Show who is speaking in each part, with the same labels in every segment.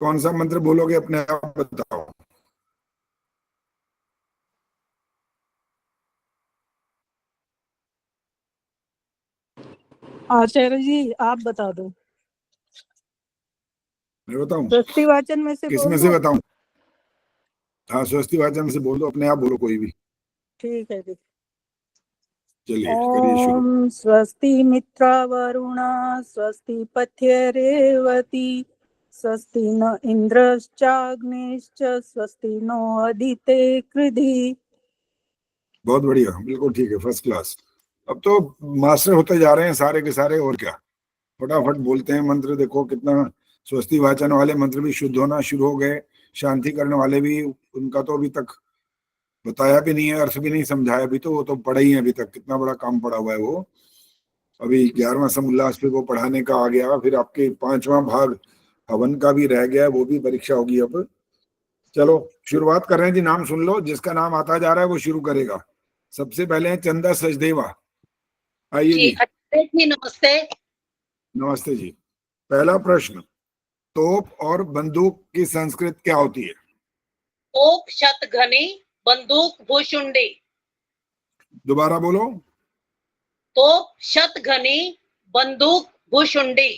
Speaker 1: कौन सा मंत्र बोलोगे अपने आप बताओ।
Speaker 2: आचार्य जी आप बता दो।
Speaker 1: मैं बताऊं?
Speaker 2: स्वस्ति वाचन में से
Speaker 1: किस
Speaker 2: बोल
Speaker 1: में से
Speaker 2: दो।
Speaker 1: बताऊं? हाँ, स्वस्ति वाचन से बोल दो, अपने आप बोलो कोई भी।
Speaker 2: ठीक है जी।
Speaker 1: चलिए करिए शुरू।
Speaker 2: ओम स्वस्ति मित्रावरुणा स्वस्ति पथ्य रेवती स्वस्ति न इंद्रश्चाग्निश्च स्वस्ति नो अदिते कृधि।
Speaker 1: बहुत बढ़िया, बिल्कुल ठीक है, फर्स्ट क्लास। अब तो मास्टर होते जा रहे हैं सारे के सारे, और क्या, फटाफट बोलते हैं मंत्र। देखो कितना, स्वस्ति वाचन वाले मंत्र भी शुद्ध होना शुरू हो गए, शांति करने वाले भी। उनका तो अभी तक बताया भी नहीं है, अर्थ भी नहीं समझाया अभी, तो वो तो पढ़ा ही है अभी तक। कितना बड़ा काम पड़ा हुआ है वो। अभी 11वां समुल्लास पे वो पढ़ाने का आ गया, फिर आपके 5वां भाग हवन का भी रह गया, वो भी परीक्षा होगी अब। चलो शुरुआत कर रहे हैं जी। नाम सुन लो, जिसका नाम आता जा रहा है वो शुरू करेगा। सबसे पहले है चंदा सचदेवा। आइए
Speaker 3: जी
Speaker 1: जी।
Speaker 3: जी नमस्ते।
Speaker 1: नमस्ते जी। पहला प्रश्न, तोप और बंदूक की संस्कृत क्या होती है?
Speaker 3: तोप शतघनी, बंदूक भूशुंडी।
Speaker 1: दोबारा बोलो।
Speaker 3: तोप शतघनी, बंदूक भूशुंडी।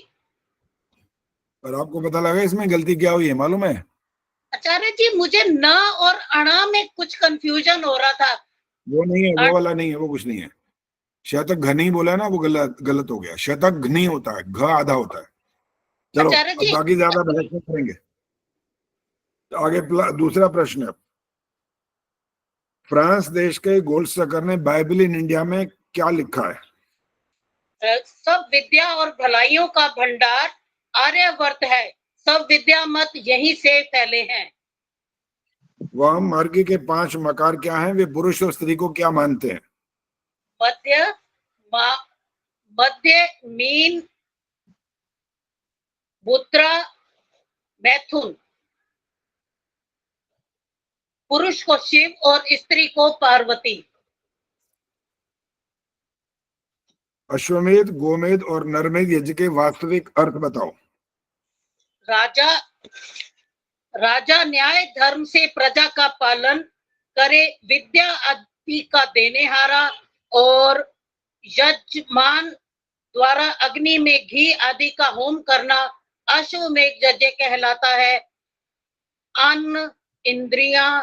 Speaker 1: और आपको पता लगा इसमें गलती क्या हुई है मालूम है?
Speaker 3: आचार्य जी मुझे न और अणा में कुछ कंफ्यूजन हो रहा था।
Speaker 1: वो नहीं है, वो वाला नहीं है, वो कुछ नहीं है। शतक घनी बोला है ना, वो गलत गलत हो गया। शतक घनी होता है, घ आधा होता है। चलो
Speaker 3: आचार्य
Speaker 1: अब
Speaker 3: जी
Speaker 1: बाकी ज्यादा बहस नहीं करेंगे। तो आगे दूसरा प्रश्न है। फ्रांस देश के गोल्डस्टर ने बाइबल इन इंडिया में क्या लिखा है?
Speaker 3: सब विद्या और भलाइयों का भंडार आर्यवर्त है, सब विद्या मत यहीं से फैले हैं।
Speaker 1: वह मार्गी के 5 मकार क्या हैं? वे पुरुष और स्त्री को क्या मानते हैं?
Speaker 3: मध्य, मध्य, मीन, मुद्रा, मैथुन। पुरुष को शिव और स्त्री को पार्वती।
Speaker 1: अश्वमेध, गोमेध और नरमेध यज्ञ के वास्तविक अर्थ बताओ।
Speaker 3: राजा राजा न्याय धर्म से प्रजा का पालन करे, विद्या आदि का देनेहारा, और यजमान द्वारा अग्नि में घी आदि का होम करना अश्वमेध यज्ञ कहलाता है। अन्न, इंद्रियां,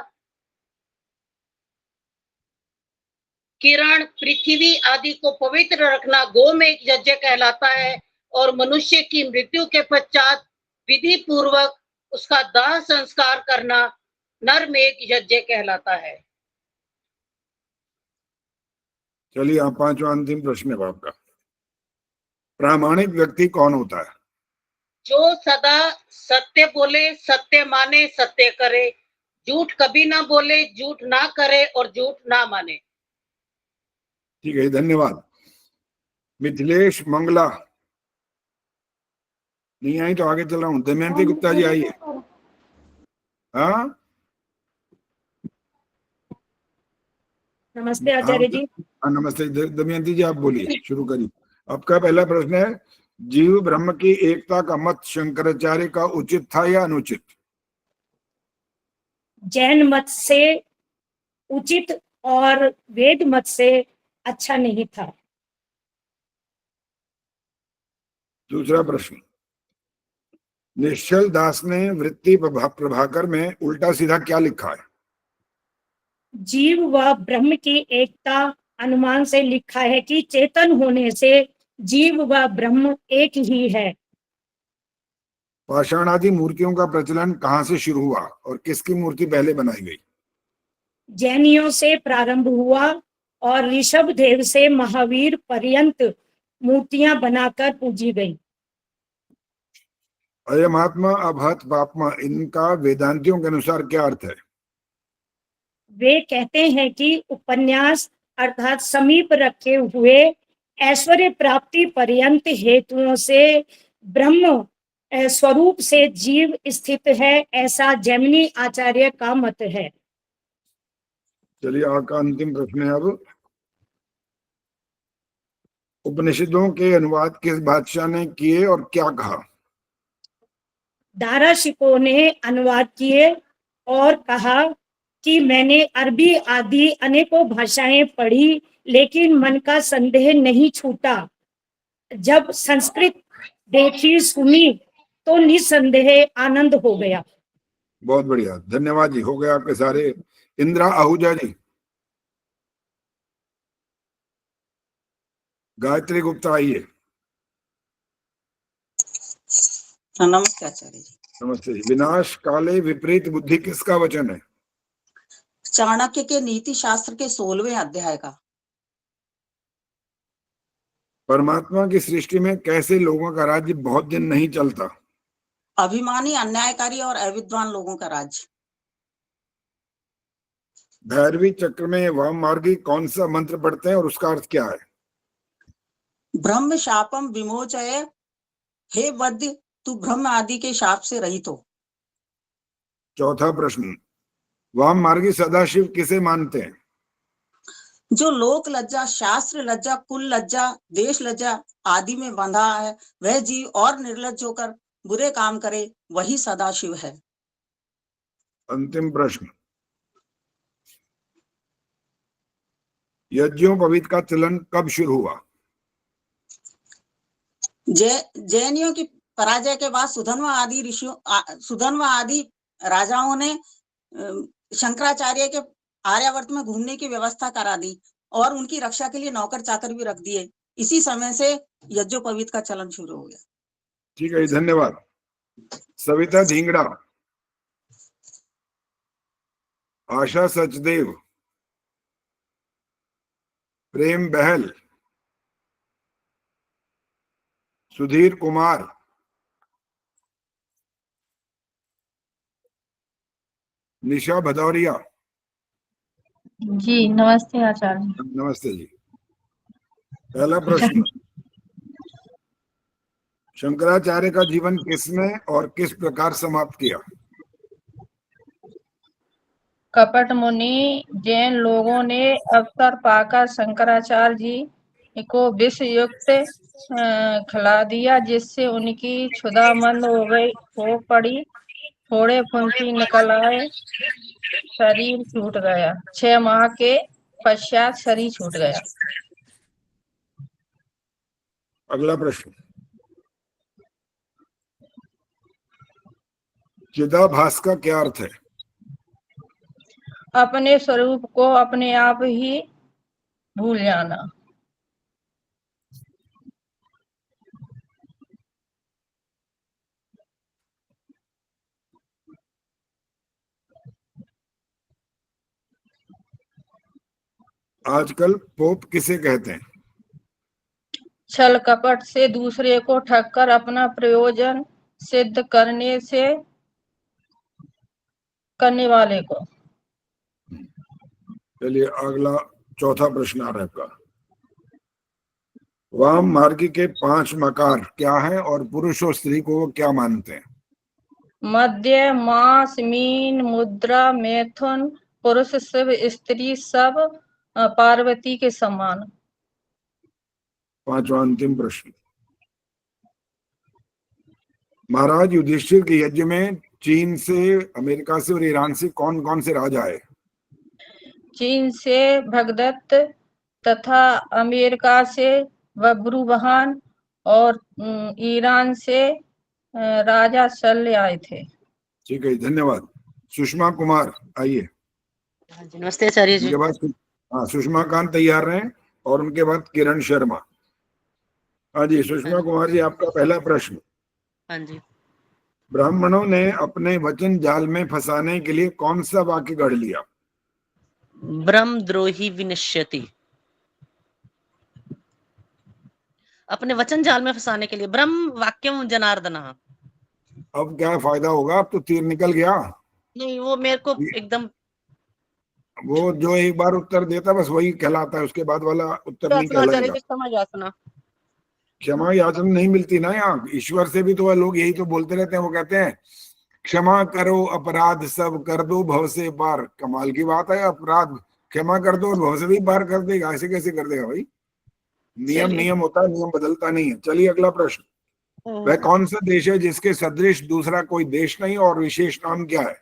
Speaker 3: किरण, पृथ्वी आदि को पवित्र रखना गोमेध यज्ञ कहलाता है, और मनुष्य की मृत्यु के पश्चात विधि पूर्वक उसका दाह संस्कार करना नरमेध यज्ञ कहलाता है।
Speaker 1: चलिए आप 5वां अंतिम प्रश्न है आपका। प्रामाणिक व्यक्ति कौन होता है?
Speaker 3: जो सदा सत्य बोले, सत्य माने, सत्य करे, झूठ कभी ना बोले, झूठ ना करे और झूठ ना माने।
Speaker 1: ठीक है, धन्यवाद। मिथिलेश मंगला नहीं आई तो आगे चल रहा हूँ। दमयंती गुप्ता जी आइए। हाँ
Speaker 2: नमस्ते आचार्य जी।
Speaker 1: हाँ नमस्ते। दमयंती जी आप बोलिए, शुरू करिए। आपका पहला प्रश्न है, जीव ब्रह्म की एकता का मत शंकराचार्य का उचित था या अनुचित?
Speaker 4: जैन मत से उचित और वेद मत से अच्छा नहीं था।
Speaker 1: दूसरा प्रश्न, निश्चल दास ने वृत्ति प्रभाकर में उल्टा सीधा क्या लिखा है?
Speaker 4: जीव व ब्रह्म की एकता अनुमान से लिखा है कि चेतन होने से जीव व ब्रह्म एक ही है।
Speaker 1: पाषाण आदि मूर्तियों का प्रचलन कहाँ से शुरू हुआ और किसकी मूर्ति पहले बनाई गई?
Speaker 4: जैनियों से प्रारंभ हुआ और ऋषभ देव से महावीर पर्यंत मूर्तियां बनाकर पूजी गई।
Speaker 1: अयमात्मा अभत पापमा, इनका वेदांतियों के अनुसार क्या अर्थ है?
Speaker 4: वे कहते हैं कि उपन्यास अर्थात समीप रखे हुए ऐश्वर्य प्राप्ति पर्यंत हेतुओं से ब्रह्म स्वरूप से जीव स्थित है, ऐसा जैमिनी आचार्य का मत है।
Speaker 1: चलिए आपका अंतिम प्रश्न है अब। उपनिषदों के अनुवाद किस बादशाह ने किए और क्या कहा?
Speaker 4: दाराशिकों ने अनुवाद किए और कहा कि मैंने अरबी आदि अनेकों भाषाएं पढ़ी, लेकिन मन का संदेह नहीं छूटा। जब संस्कृत देखी सुनी तो निसंदेह आनंद हो गया।
Speaker 1: बहुत बढ़िया, धन्यवाद जी, हो गए आपके सारे। इंदिरा आहूजा जी। गायत्री गुप्ता आइए।
Speaker 5: नमस्ते आचार्य जी।
Speaker 1: नमस्ते जी। विनाश काले विपरीत बुद्धि किसका वचन है?
Speaker 5: चाणक्य के नीति शास्त्र के 16वें अध्याय का।
Speaker 1: परमात्मा की सृष्टि में कैसे लोगों का राज्य बहुत दिन नहीं चलता?
Speaker 5: अभिमानी, अन्यायकारी और अविद्वान लोगों का राज्य।
Speaker 1: भैरवी चक्र में वाम मार्गी कौन सा मंत्र पढ़ते हैं और उसका अर्थ क्या है?
Speaker 5: ब्रह्म शापम विमोचय, हे वद्य तू ब्रह्म आदि के शाप से रहित हो।
Speaker 1: चौथा प्रश्न, वाम मार्गी सदाशिव किसे मानते हैं?
Speaker 5: जो लोक लज्जा, शास्त्र लज्जा, कुल लज्जा, देश लज्जा आदि में बंधा है, वह जीव और निर्लज्ज होकर बुरे काम करे, वही सदाशिव है।
Speaker 1: अंतिम प्रश्न, यज्ञोपवीत का चलन कब शुरू हुआ?
Speaker 5: जैनियों की पराजय के बाद सुधन्वा आदि राजाओं ने शंकराचार्य के आर्यावर्त में घूमने की व्यवस्था करा दी और उनकी रक्षा के लिए नौकर चाकर भी रख दिए। इसी समय से यज्ञोपवीत का चलन शुरू हो गया।
Speaker 1: ठीक है, धन्यवाद। सविता धिंगड़ा, आशा सचदेव, प्रेम बहल, सुधीर कुमार, निशा भदौरिया।
Speaker 6: जी नमस्ते आचार्य।
Speaker 1: नमस्ते जी। पहला प्रश्न, शंकराचार्य का जीवन किसने और किस प्रकार समाप्त किया?
Speaker 6: कपट मुनि जैन लोगों ने अवसर पाकर शंकराचार्य जी को विष युक्त खिला दिया, जिससे उनकी क्षुधा मंद हो पड़ी। थोड़े फुंसी निकल आए, शरीर छूट गया। 6 माह के पश्चात शरीर छूट गया।
Speaker 1: अगला प्रश्न, चिदाभास का क्या अर्थ है?
Speaker 6: अपने स्वरूप को अपने आप ही भूल जाना।
Speaker 1: आजकल पोप किसे कहते हैं?
Speaker 6: छल कपट से दूसरे को ठगकर अपना प्रयोजन सिद्ध करने वाले को।
Speaker 1: चलिए अगला चौथा प्रश्न आ रहा है आपका। वाम मार्गी के 5 मकार क्या है और पुरुष और स्त्री को वो क्या मानते हैं?
Speaker 6: मध्य, मास, मीन, मुद्रा, मैथुन, पुरुष शिव, स्त्री सब पार्वती के समान।
Speaker 1: पांचवा अंतिम प्रश्न, महाराज युधिष्ठिर के यज्ञ में चीन से, अमेरिका से और ईरान से कौन कौन से राजा आए?
Speaker 6: चीन से भगदत्त तथा अमेरिका से बब्रुवाहन और ईरान से राजा शल्य आए थे।
Speaker 1: ठीक है, धन्यवाद। सुषमा कुमार आइए।
Speaker 7: नमस्ते आचार्य जी।
Speaker 1: उनके बाद हाँ सुषमा कांत तैयार रहें और उनके बाद किरण शर्मा। हाँ जी, सुषमा कुमार जी, आपका पहला प्रश्न।
Speaker 7: हाँ जी।
Speaker 1: ब्राह्मणों ने अपने वचन जाल में फंसाने के लिए कौन सा वाक्य गढ़ लिया?
Speaker 7: ब्रह्म द्रोही विनश्यति। अपने वचन जाल में फंसाने के लिए ब्रह्म वाक्यम जनार्दनः।
Speaker 1: अब क्या फायदा होगा, अब तो तीर निकल गया।
Speaker 7: नहीं, वो मेरे को एकदम,
Speaker 1: वो जो एक बार उत्तर देता बस वही कहलाता है, उसके बाद वाला उत्तर नहीं कहलाएगा। क्षमा याचना नहीं मिलती ना यहाँ। ईश्वर से भी तो लोग यही तो बोलते रहते हैं। वो कहते हैं क्षमा करो अपराध सब कर दो भव से पार। कमाल की बात है, अपराध क्षमा कर दो और भव से भी पार कर देगा। ऐसे कैसे कर देगा भाई? नियम नियम होता है, नियम बदलता नहीं है। चलिए अगला प्रश्न, वह कौन सा देश है जिसके सदृश दूसरा कोई देश नहीं और विशेष नाम क्या है?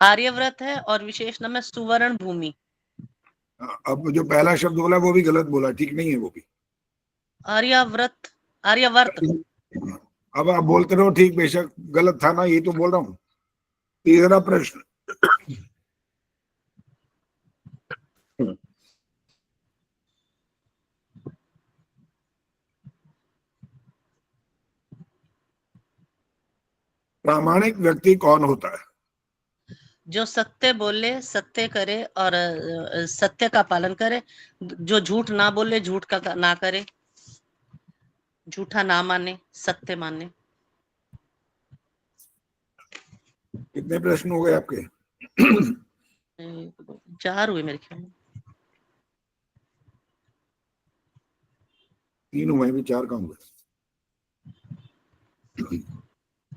Speaker 7: आर्यव्रत है और विशेष नाम है सुवर्ण भूमि।
Speaker 1: अब जो पहला शब्द बोला वो भी गलत बोला, ठीक नहीं है वो भी।
Speaker 7: आर्यव्रत, आर्यवर्त।
Speaker 1: अब आप बोलते रहो ठीक, बेशक गलत था ना, ये तो बोल रहा हूं। तीसरा प्रश्न, प्रामाणिक व्यक्ति कौन होता है?
Speaker 7: जो सत्य बोले, सत्य करे और सत्य का पालन करे, जो झूठ ना बोले, झूठ का ना करे, झूठा ना माने, सत्य माने।
Speaker 1: कितने प्रश्न हो गए आपके?
Speaker 7: 4 हुए मेरे ख्याल में।
Speaker 1: 3 हुए, भी 4 का हुए।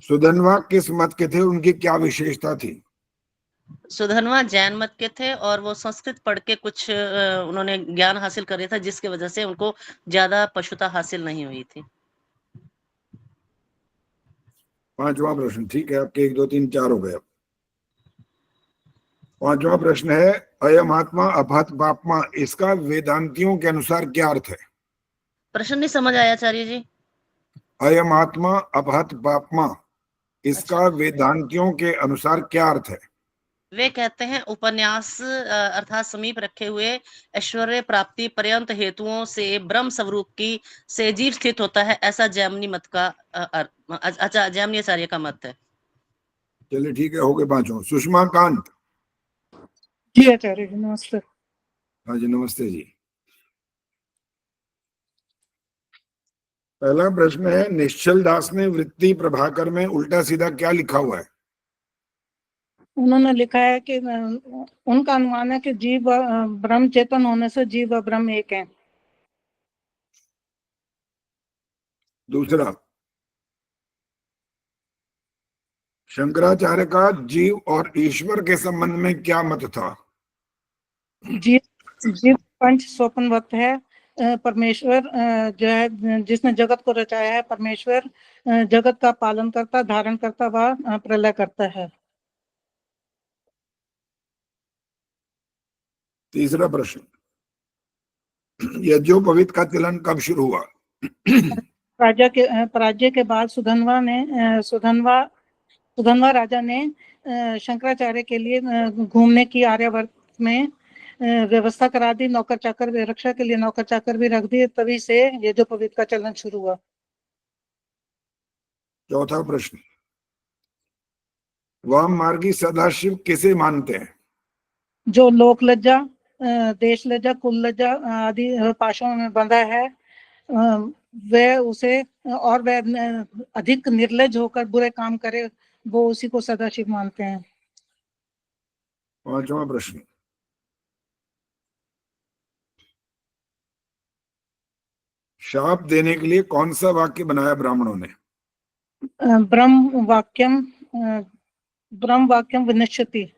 Speaker 1: सुधन्वा किस मत के थे, उनकी क्या विशेषता थी?
Speaker 7: सुधन्वा जैन मत के थे और वो संस्कृत पढ़ के कुछ उन्होंने ज्ञान हासिल कर था, जिसकी वजह से उनको ज्यादा पशुता हासिल नहीं हुई थी।
Speaker 1: 5वां प्रश्न, ठीक है, आपके 1 2 3 4 हो गए। अब 5वां प्रश्न है, अयम आत्मा अपहत पापमा, इसका वेदांतियों के अनुसार क्या अर्थ है?
Speaker 7: प्रश्न नहीं समझ आया आचार्य जी।
Speaker 1: अयम आत्मा अपहत पापमा, इसका वेदांतियों के अनुसार क्या अर्थ है?
Speaker 7: वे कहते हैं उपन्यास अर्थात समीप रखे हुए ऐश्वर्य प्राप्ति पर्यंत हेतुओं से ब्रह्म स्वरूप की से जीव स्थित होता है, ऐसा जैमिनी मत का जैमिनी आचार्य का मत है।
Speaker 1: चलिए ठीक है, हो गए 5। सुषमा कांत।
Speaker 2: जी आचार्य जी, नमस्ते।
Speaker 1: हाँ जी, नमस्ते जी। पहला प्रश्न है, निश्चल दास ने वृत्ति प्रभाकर में उल्टा सीधा क्या लिखा हुआ है?
Speaker 2: उन्होंने लिखा है कि उनका अनुमान है कि जीव ब्रह्म चेतन होने से जीव और ब्रह्म एक है।
Speaker 1: दूसरा, शंकराचार्य का जीव और ईश्वर के संबंध में क्या मत था?
Speaker 2: जीव पंच स्वप्नवत है, परमेश्वर जो है जिसने जगत को रचाया है, परमेश्वर जगत का पालन करता, धारण करता व प्रलय करता है।
Speaker 1: तीसरा प्रश्न, यज्ञोपवीत का चलन कब शुरू हुआ?
Speaker 2: पराजय के बाद सुधन्वा राजा ने शंकराचार्य के लिए घूमने की आर्यावर्त में व्यवस्था करा दी, नौकर चाकर रक्षा के लिए नौकर चाकर भी रख दिए, तभी से यज्ञोपवीत का चलन शुरू हुआ।
Speaker 1: चौथा प्रश्न, वाम मार्गी सदाशिव किसे मानते हैं?
Speaker 2: जो लोक लज्जा, देश लज्जा, कुल लज्जा आदि पाशों में बंधा है, वह उसे और वह अधिक निर्लज होकर बुरे काम करे, वो उसी को सदाशिव मानते हैं।
Speaker 1: 5वां प्रश्न, शाप देने के लिए कौन सा वाक्य बनाया ब्राह्मणों ने?
Speaker 2: ब्रह्म वाक्यम विनश्यति।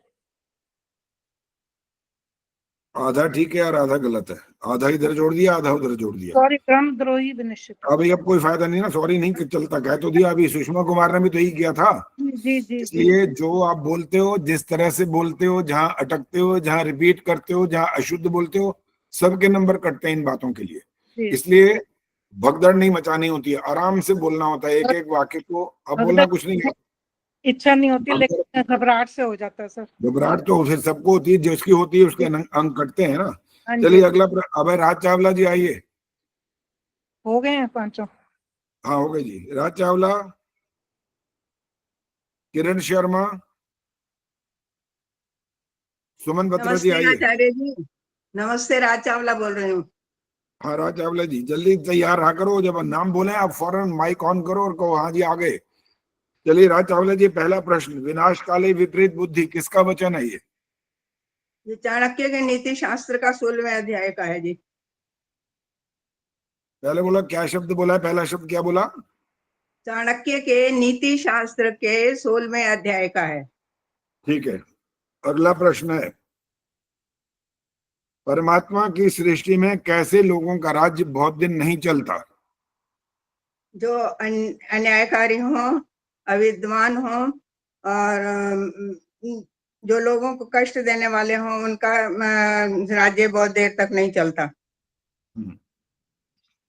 Speaker 1: आधा ठीक है और आधा गलत है, आधा इधर जोड़ दिया, आधा उधर जोड़ दिया।
Speaker 2: सॉरी, ब्रह्म द्रोही विनश्यति।
Speaker 1: अभी अब कोई फायदा नहीं ना, सॉरी नहीं चलता, कह तो दिया। अभी सुषमा कुमार ने भी तो यही किया था।
Speaker 2: जी जी।
Speaker 1: इसलिए जो आप बोलते हो, जिस तरह से बोलते हो, जहां अटकते हो, जहां रिपीट करते हो, जहां अशुद्ध बोलते हो, सबके नंबर कटते हैं इन बातों के लिए। इसलिए भगदड़ नहीं मचानी होती है, आराम से बोलना होता है एक एक वाक्य को। अब बोलना कुछ नहीं है,
Speaker 2: इच्छा नहीं होती, लेकिन घबराहट से हो जाता है सर।
Speaker 1: घबराहट तो फिर सबको होती है, जिसकी होती है उसके अंक कटते हैं ना। चलिए अगला अब राज चावला जी आइए।
Speaker 2: हो गए हैं 5।
Speaker 1: हाँ हो गए जी। राज चावला, किरण शर्मा, सुमन बत्रा जी आइए।
Speaker 8: आचार्य जी नमस्ते, राज चावला बोल रही हूँ।
Speaker 1: हाँ राज चावला जी, जल्दी तैयार रहा करो, जब नाम बोले आप फौरन माइक ऑन करो और कहो हाँ जी आ गए। चलिए राज चावला जी, पहला प्रश्न, विनाश काले विपरीत बुद्धि किसका वचन है? ये
Speaker 8: चाणक्य के नीति शास्त्र का 16वें अध्याय का है जी।
Speaker 1: पहले बोला क्या शब्द बोला है, पहला शब्द क्या बोला?
Speaker 8: चाणक्य के नीति शास्त्र के 16वें अध्याय का है।
Speaker 1: ठीक है, अगला प्रश्न है, परमात्मा की सृष्टि में कैसे लोगों का राज्य बहुत दिन नहीं चलता?
Speaker 8: जो अन्यायकारी हो, अविद्वान हो और जो लोगों को कष्ट देने वाले हों, उनका राज्य बहुत देर तक नहीं चलता।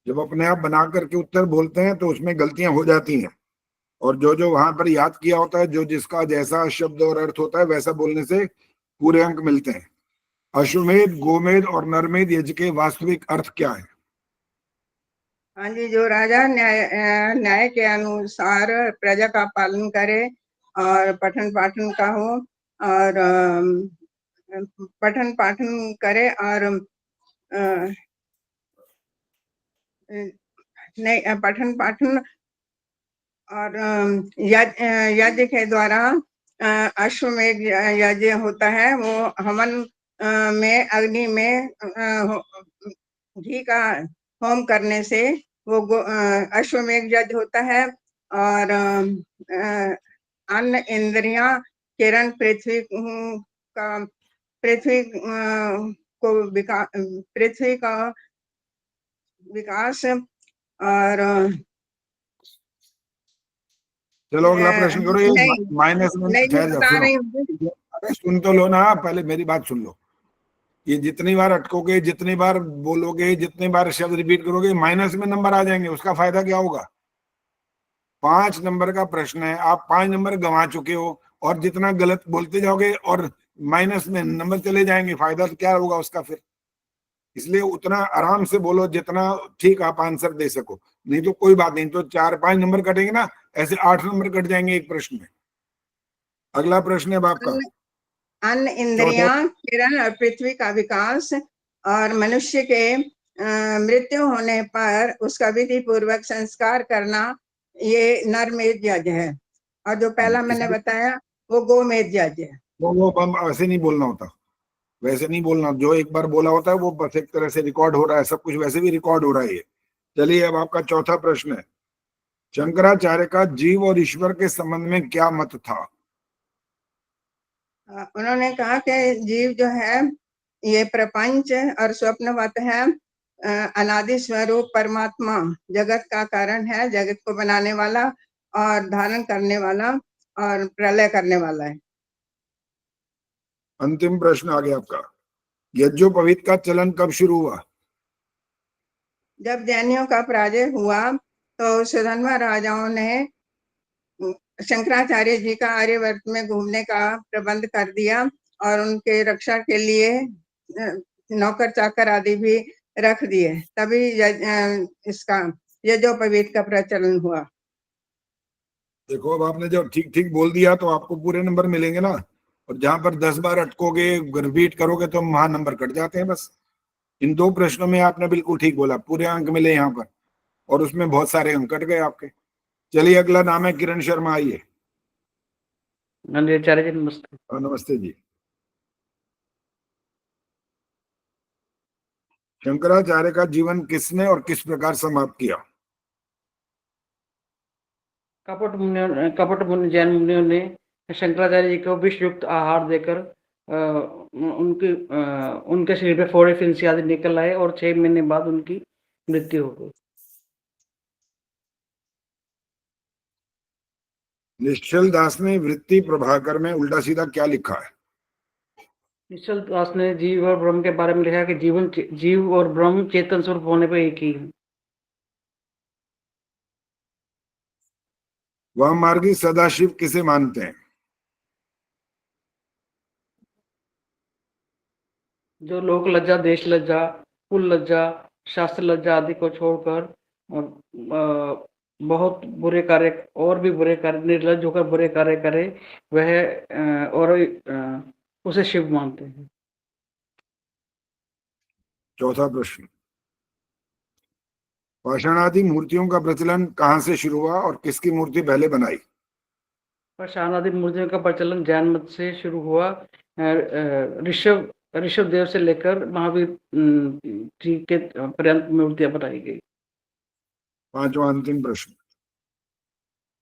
Speaker 1: जब अपने आप बना करके उत्तर बोलते हैं तो उसमें गलतियां हो जाती हैं, और जो जो वहां पर याद किया होता है, जो जिसका जैसा शब्द और अर्थ होता है, वैसा बोलने से पूरे अंक मिलते हैं। अश्वमेध, गोमेध और नरमेध यज्ञ के वास्तविक अर्थ क्या है?
Speaker 8: हाँ जी, जो राजा न्याय के अनुसार प्रजा का पालन करे और पठन पाठन का हो, और पठन पाठन करे और नहीं, पठन पाठन और यज्ञ के द्वारा अश्वमेध यज्ञ होता है। वो हवन में अग्नि में घी का होम करने से वो अश्वमेध यज्ञ होता है। और अन्य इंद्रियां, किरण, पृथ्वी का विकास और
Speaker 1: चलो अगला प्रश्न करो। ये
Speaker 8: नहीं,
Speaker 1: माइनस में
Speaker 8: नहीं
Speaker 1: ठहर जा,
Speaker 8: बता रही
Speaker 1: सुनो।
Speaker 8: हूँ।
Speaker 1: अरे सुन तो लो ना, पहले मेरी बात सुन लो। ये जितनी बार अटकोगे, जितनी बार बोलोगे, जितनी बार शब्द रिपीट करोगे, माइनस में नंबर आ जाएंगे। उसका फायदा क्या होगा? 5 नंबर का प्रश्न है, आप 5 नंबर गंवा चुके हो, और जितना गलत बोलते जाओगे और माइनस में नंबर चले जाएंगे, फायदा तो क्या होगा उसका फिर? इसलिए उतना आराम से बोलो जितना ठीक आप आंसर दे सको, नहीं तो कोई बात नहीं, तो 4-5 नंबर कटेंगे ना, ऐसे 8 नंबर कट जाएंगे एक प्रश्न में। अगला प्रश्न है आपका।
Speaker 8: अन्य इंद्रियां, किरण और पृथ्वी का विकास और मनुष्य के मृत्यु होने पर उसका विधि पूर्वक संस्कार करना, ये नरमेध यज्ञ है। और जो पहला मैंने बताया वो गोमेध यज्ञ है।
Speaker 1: वो ऐसे नहीं बोलना होता, वैसे नहीं बोलना। जो एक बार बोला होता है वो बस एक तरह से रिकॉर्ड हो रहा है, सब कुछ वैसे भी रिकॉर्ड हो रहा है ये। चलिए अब आपका चौथा प्रश्न है। शंकराचार्य का जीव और ईश्वर के संबंध में क्या मत था?
Speaker 8: उन्होंने कहा कि जीव जो है ये प्रपंच और स्वप्नवत है, अनादि स्वरूप परमात्मा जगत का कारण है, जगत को बनाने वाला और धारण करने वाला और प्रलय करने वाला है।
Speaker 1: अंतिम प्रश्न आ गया आपका। यज्ञोपवीत का चलन कब शुरू हुआ?
Speaker 8: जब जैनियों का पराजय हुआ तो सुधन्वा राजाओं ने शंकराचार्य जी का आर्यवर्त में घूमने का प्रबंध कर दिया और उनके रक्षा के लिए नौकर चाकर आदि भी रख दिए, तभी इसका यज्ञोपवीत का प्रचलन हुआ।
Speaker 1: देखो अब आपने जब ठीक ठीक बोल दिया तो आपको पूरे नंबर मिलेंगे ना, और जहां पर 10 बार अटकोगे, रिपीट करोगे तो वहां नंबर कट जाते हैं बस। इन 2 प्रश्नों में आपने बिल्कुल ठीक बोला, पूरे अंक मिले यहाँ पर, और उसमें बहुत सारे अंक कट गए आपके। चलिए अगला नाम है किरण शर्मा, आइए।
Speaker 9: आचार्य जी नमस्ते।
Speaker 1: नमस्ते जी। शंकराचार्य का जीवन किसने और किस प्रकार समाप्त किया?
Speaker 9: कपट मुनि जैन मुनियों ने शंकराचार्य जी को विषयुक्त आहार देकर उनके शरीर पे फोड़े फिंसी आदि निकल आए और 6 महीने बाद उनकी मृत्यु हो गई।
Speaker 1: निश्चल दास ने वृत्ति प्रभाकर में उल्टा सीधा क्या लिखा है?
Speaker 9: निश्चल दास ने जीव और ब्रह्म के बारे में लिखा कि जीव और ब्रह्म चेतन स्वरूप होने पर एक ही है।
Speaker 1: वह मार्गी सदाशिव किसे मानते हैं?
Speaker 9: जो लोक लज्जा, देश लज्जा, कुल लज्जा, शास्त्र लज्जा आदि को छोड़कर बहुत बुरे कार्य और भी बुरे कार्य, निर्लज्ज होकर बुरे कार्य करे, वह और उसे शिव मानते हैं।
Speaker 1: चौथा प्रश्न। पाषाणादि मूर्तियों का प्रचलन कहां से शुरू हुआ और किसकी मूर्ति पहले बनाई?
Speaker 9: पाषाणादि मूर्तियों का प्रचलन जैन मत से शुरू हुआ। ऋषभ देव से लेकर महावीर जी के पर्यंत मूर्तियां बनाई गई।
Speaker 1: पांचवा अंतिम प्रश्न।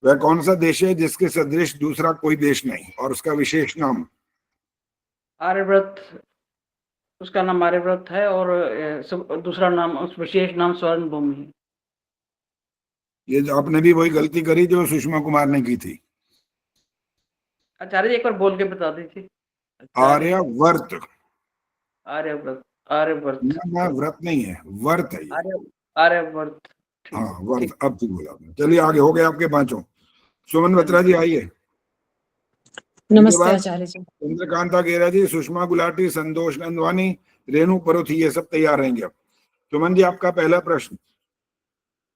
Speaker 1: वह कौन सा देश है जिसके सदृश दूसरा कोई देश नहीं और उसका विशेष नाम?
Speaker 9: आर्यव्रत, उसका नाम आर्यव्रत है और दूसरा नाम, उस विशेष नाम स्वर्ण भूमि है।
Speaker 1: ये जो आपने भी वही गलती करी जो सुषमा कुमार ने की थी।
Speaker 9: आचार्य जी एक बार बोल के बता दीजिए।
Speaker 1: आर्यवर्त।
Speaker 9: आर्यव्रत। आर्यवर्त।
Speaker 1: ना व्रत नहीं है, वर्त है ये।
Speaker 9: आर्यवर्त। ठीक
Speaker 1: हाँ
Speaker 9: है,
Speaker 1: वर्त,
Speaker 9: ठीक।
Speaker 1: अब ठीक बोला आपने। चलिए आगे हो गए आपके पांचों। सुमन बत्रा जी आइए। इनके
Speaker 10: नमस्ते
Speaker 1: बाद
Speaker 10: आचार्य जी।
Speaker 1: चंद्रकांता गेरा जी, सुषमा गुलाटी, संतोष नंदवानी, रेणु परोथी, ये सब तैयार रहेंगे अब। सुमन जी आपका पहला प्रश्न,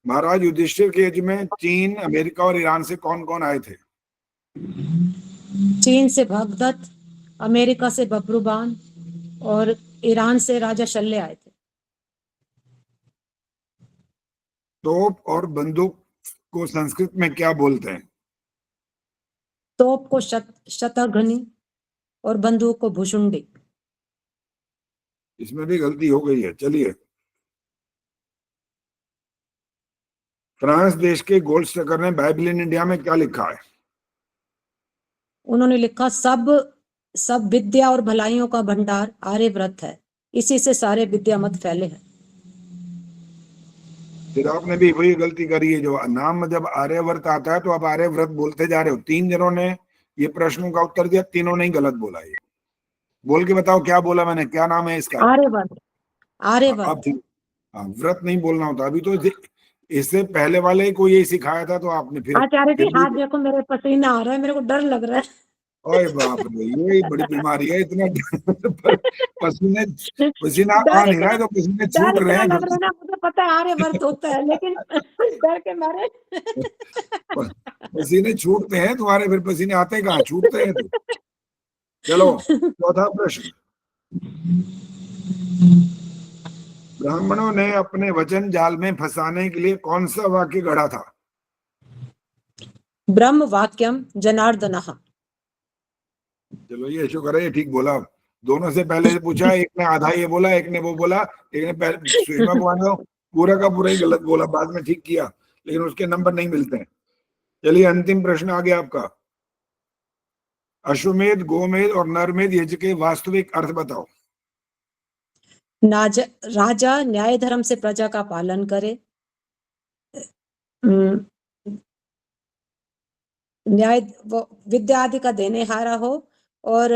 Speaker 1: महाराज युधिष्ठिर के एज में चीन, अमेरिका और ईरान से कौन कौन आए थे?
Speaker 10: चीन से भगदत्त, अमेरिका से बब्रुबान और ईरान से राजा शल्य आए थे।
Speaker 1: तोप और बंदूक को संस्कृत में क्या बोलते हैं?
Speaker 10: तोप को शतघ्नी और बंदूक को भुशुंडी।
Speaker 1: इसमें भी गलती हो गई है। चलिए, फ्रांस देश के गोल्डस्टकर ने बाइबल इन इंडिया में क्या लिखा है?
Speaker 10: उन्होंने लिखा, सब विद्या और भलाइयों का भंडार आर्यव्रत है, इसी से सारे विद्या मत फैले हैं।
Speaker 1: फिर आपने भी वही गलती करी है, जो नाम जब आर्यवर्त आता है तो आप आर्यव्रत बोलते जा रहे हो। 3 जनों ने ये प्रश्नों का उत्तर दिया, तीनों ने ही गलत बोला। ये बोल के बताओ क्या बोला मैंने, क्या नाम है इसका?
Speaker 10: आर्यवर्त। आर्यवर्त।
Speaker 1: अब व्रत नहीं बोलना होता। अभी तो इससे पहले वाले ही को यही सिखाया था, तो आपने फिर
Speaker 10: आचार्य जी हाथ देखो, मेरे पसीना आ रहा है, मेरे को डर लग रहा है।
Speaker 1: ओए बाप रे, ये बड़ी बीमारी है। इतना पसीना आ
Speaker 10: डर
Speaker 1: नहीं रहा है,
Speaker 10: इतना
Speaker 1: तो पसीने
Speaker 10: डर
Speaker 1: छूट रहे
Speaker 10: इतना
Speaker 1: हैं।
Speaker 10: लग रहा है ना, मुझे पता है आर्यवर्त होता है, लेकिन डर के मारे
Speaker 1: पसीने छूटते हैं तुम्हारे, फिर पसीने आते कहाँ, छूटते हैं तो। चलो चौथा प्रश्न, ब्राह्मणों ने अपने वचन जाल में फंसाने के लिए कौन सा वाक्य गढ़ा था?
Speaker 10: ब्रह्म वाक्यम जनार्दनः।
Speaker 1: चलो ये शुक्र है, ये ठीक बोला। दोनों से पहले से पूछा, एक ने आधा ये बोला, एक ने वो बोला, एक ने सुषमा कुमार ने पूरा का पूरा ही गलत बोला, बाद में ठीक किया, लेकिन उसके नंबर नहीं मिलते हैं। चलिए अंतिम प्रश्न आ गया आपका, अश्वमेध, गोमेध और नरमेध यज्ञ के वास्तविक अर्थ बताओ।
Speaker 10: राजा न्याय धर्म से प्रजा का पालन करे, न्याय विद्या आदि का देने हारा हो, और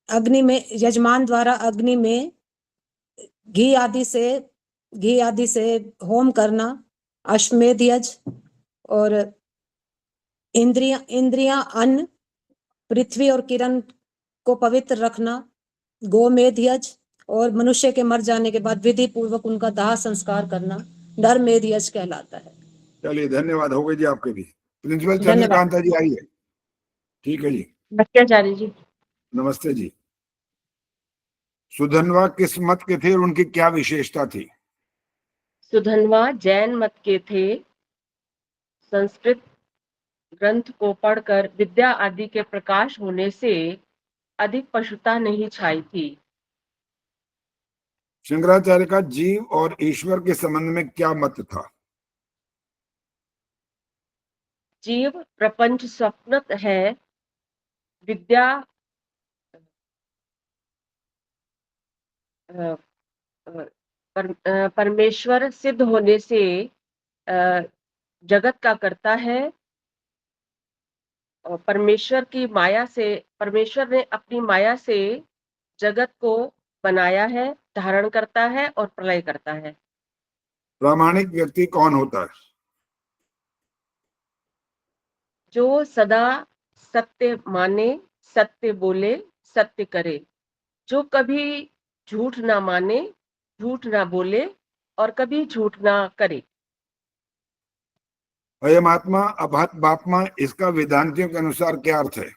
Speaker 10: अग्नि में, यजमान द्वारा अग्नि में घी आदि से होम करना, अश्वमेध यज्ञ, और इंद्रियां अन्न, पृथ्वी और किरण को पवित्र रखना, गोमेध यज्ञ, और मनुष्य के मर जाने के बाद विधि पूर्वक उनका दाह संस्कार करना नरमेध यज्ञ कहलाता है।
Speaker 1: चलिए धन्यवाद, हो गए जी आपके भी। प्रिंसिपल
Speaker 10: धन्यवाद।
Speaker 1: चंद्रकांता जी आइए। ठीक है जी,
Speaker 6: आचार्य जी।
Speaker 1: नमस्ते जी। सुधनवा किस मत के थे और उनकी क्या विशेषता थी?
Speaker 11: सुधनवा जैन मत के थे। संस्कृत ग्रंथ को पढ़कर विद्या आदि के प्रकाश होने से अधिक पशुता नहीं छाई थी।
Speaker 1: शंकराचार्य का जीव और ईश्वर के संबंध में क्या मत था?
Speaker 11: जीव प्रपंच स्वप्नत है, विद्या परमेश्वर सिद्ध होने से जगत का करता है, और परमेश्वर ने अपनी माया से जगत को बनाया है, धारण करता है और प्रलय करता है।
Speaker 1: प्रामाणिक व्यक्ति कौन होता है?
Speaker 11: जो सदा सत्य माने, सत्य बोले, सत्य करे, जो कभी झूठ ना माने, झूठ ना बोले और कभी झूठ ना करे।
Speaker 1: अयमात्मा अभात बापमा, इसका वेदांतियों के अनुसार क्या अर्थ है?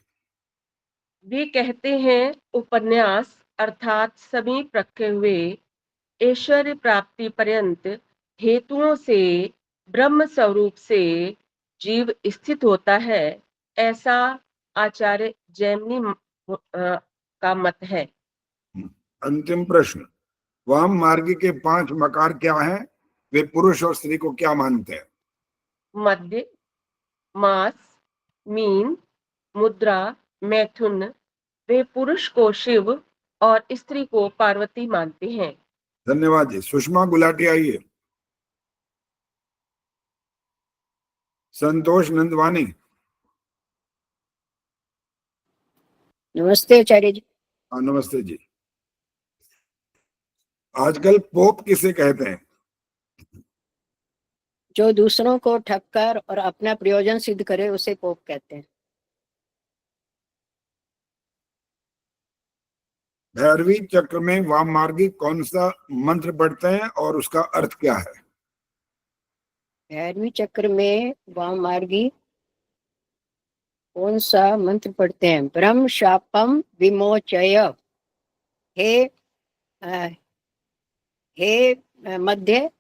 Speaker 11: वे कहते हैं उपन्यास अर्थात समीप रखे हुए ऐश्वर्य प्राप्ति पर्यंत हेतुओं से ब्रह्म स्वरूप से जीव स्थित होता है, ऐसा आचार्य जैमिनी का मत है।
Speaker 1: अंतिम प्रश्न, वाम मार्ग के 5 मकार क्या हैं? वे पुरुष और स्त्री को क्या मानते हैं?
Speaker 11: मध्य, मास, मीन, मुद्रा, मैथुन। वे पुरुष को शिव और स्त्री को पार्वती मानते हैं।
Speaker 1: धन्यवाद जी। सुषमा गुलाटी आइए। संतोष नंदवानी।
Speaker 12: नमस्ते आचार्य जी।
Speaker 1: हाँ नमस्ते जी। आजकल पोप किसे कहते हैं?
Speaker 12: जो दूसरों को ठगकर और अपना प्रयोजन सिद्ध करे उसे पोप कहते हैं।
Speaker 1: भैरवी चक्र में वाम मार्गी कौन सा मंत्र पढ़ते हैं और उसका अर्थ क्या है?
Speaker 12: भैरवी चक्र में वाम मार्गी कौन सा मंत्र पढ़ते हैं? ब्रह्म शापम विमोचय, हे मध्य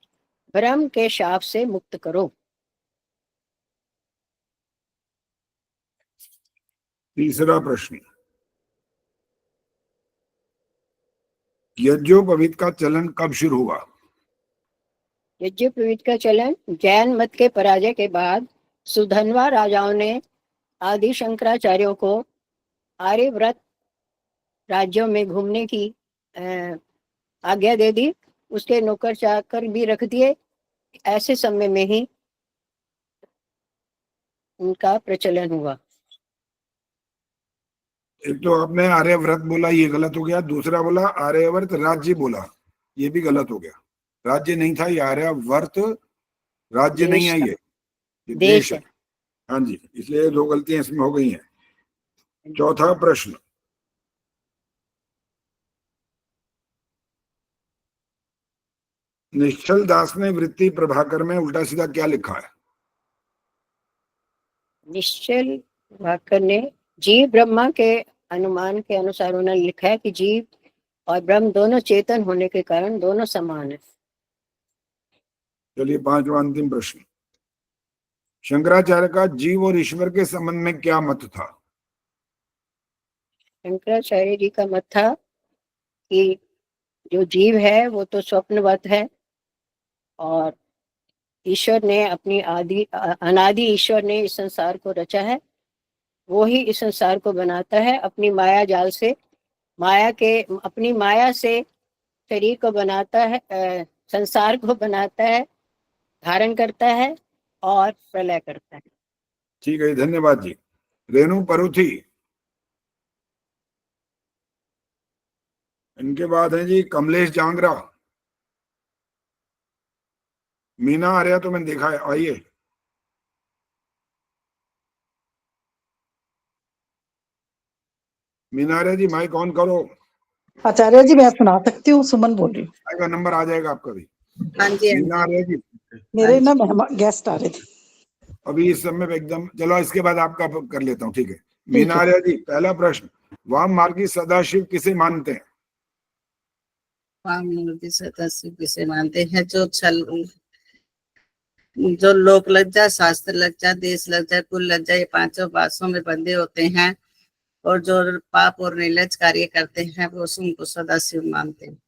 Speaker 12: ब्रह्म के शाप से मुक्त करो।
Speaker 1: तीसरा प्रश्न, यज्ञोपवीत का चलन कब शुरू हुआ?
Speaker 12: यज्ञोपवीत का चलन जैन मत के पराजय के बाद सुधन्वा राजाओं ने आदि शंकराचार्यों को आर्यव्रत राज्यों में घूमने की आज्ञा दे दी। उसके नौकर चाकर भी रख दिए। ऐसे समय में ही उनका प्रचलन हुआ।
Speaker 1: एक तो आपने आर्यव्रत बोला, ये गलत हो गया। दूसरा बोला आर्यव्रत राज्य बोला, ये भी गलत हो गया। राज्य नहीं था ये, आर्यव्रत राज्य नहीं है, ये देश है। हाँ जी, इसलिए 2 गलतियां इसमें हो गई हैं। चौथा प्रश्न, निश्चल दास ने वृत्ति प्रभाकर में उल्टा सीधा क्या लिखा है?
Speaker 12: निश्चल प्रभाकर ने जीव ब्रह्मा के अनुमान के अनुसार उन्होंने लिखा है कि जीव और ब्रह्म दोनों चेतन होने के कारण दोनों समान है।
Speaker 1: चलिए 5वां अंतिम प्रश्न, शंकराचार्य का जीव और ईश्वर के संबंध में क्या मत था?
Speaker 12: शंकराचार्य जी का मत था कि जो जीव है वो तो स्वप्नवत है और ईश्वर ने अपनी अनादि ईश्वर ने इस संसार को रचा है। वो ही इस संसार को बनाता है अपनी माया जाल से, अपनी माया से शरीर को बनाता है, संसार को बनाता है, धारण करता है और प्रलय करता है।
Speaker 1: ठीक है, धन्यवाद जी। रेणु परुथी, इनके बाद है जी कमलेश जांगरा। मीना आर्या तो मैंने देखा है, आइए। मीना आर्या जी माइक ऑन करो।
Speaker 13: आचार्य जी मैं सुना सकती हूँ, सुमन बोल रही हूँ।
Speaker 1: आएगा, नंबर आ जाएगा आपका भी।
Speaker 8: हाँ जी,
Speaker 1: मीना आर्या जी,
Speaker 13: मेरे ना मेहमान गेस्ट आ रहे थे
Speaker 1: अभी इस समय एकदम, चलो इसके बाद आपका कर लेता हूँ, ठीक है। मीना आर्या जी, पहला प्रश्न, वाम मार्गी सदाशिव किसे मानते हैं?
Speaker 14: वाम मार्गी सदाशिव किसे मानते हैं? जो लोक लज्जा, शास्त्र लज्जा, देश लज्जा, कुल लज्जा, ये 5 बासों में बंधे होते हैं और जो पाप और निर्लज कार्य करते हैं वो उनको सदाशिव मानते हैं।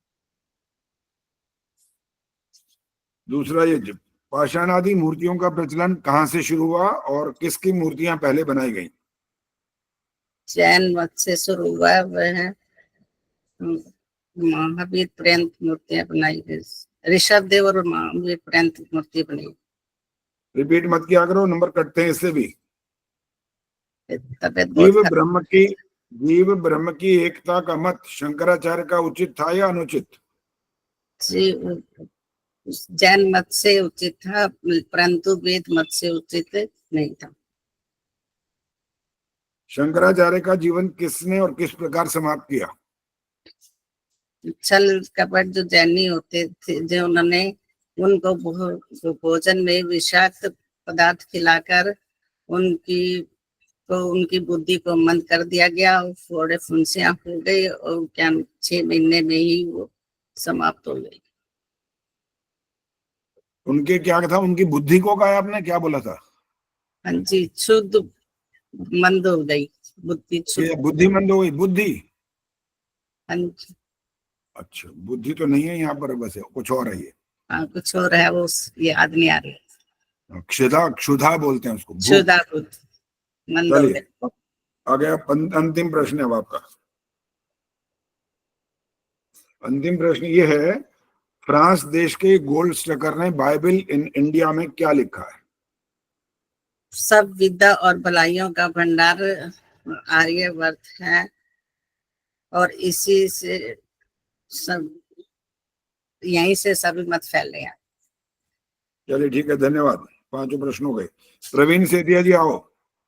Speaker 1: दूसरा, ये पाषाण आदि मूर्तियों का प्रचलन कहाँ से शुरू हुआ और किसकी मूर्तियां पहले बनाई गई?
Speaker 14: जैन मत से शुरू हुआ, वह महावीर पर्यंत मूर्तियां बनाई गई। ऋषभ देव और महावीर पर्यंत मूर्ति बनी।
Speaker 1: रिपीट मत किया करो, नंबर कटते हैं इससे भी। जीव ब्रह्म की एकता का मत शंकराचार्य का उचित था या अनुचित?
Speaker 14: जैन मत से उचित था, परंतु वेद मत से उचित नहीं था।
Speaker 1: शंकराचार्य का जीवन किसने और किस प्रकार समाप्त किया?
Speaker 14: छल कपट जो जैनी होते थे, जो उन्होंने उनको भोजन में विषाक्त पदार्थ खिलाकर उनकी बुद्धि को मंद कर दिया गया और फोड़े फुंसियां हो गई और क्या 6 महीने में ही वो समाप्त हो गई।
Speaker 1: उनके क्या था, उनकी बुद्धि को कहा आपने, क्या बोला था?
Speaker 14: हाँ जी, शुद्ध मंद हो गई बुद्धि,
Speaker 1: बुद्धि मंद हो गई, बुद्धि।
Speaker 14: हाँ जी।
Speaker 1: अच्छा, बुद्धि तो नहीं है यहाँ पर, बस है कुछ और है ये।
Speaker 14: हाँ, कुछ और है, वो याद नहीं आ रही।
Speaker 1: क्षुधा बोलते हैं उसको,
Speaker 14: क्षुधा बुद्धि मंद हो गई।
Speaker 1: आ गया अंतिम प्रश्न है आपका। अंतिम प्रश्न ये है, फ्रांस देश के गोल्ड स्टकर ने बाइबल इन इंडिया में क्या लिखा है?
Speaker 14: सब विद्या और भलाइयों का भंडार आर्यवर्त है और इसी से सब यहीं से सभी मत फैल रहे हैं।
Speaker 1: चलिए ठीक है, धन्यवाद। 5 प्रश्न हो गए। प्रवीण सेठिया जी आओ।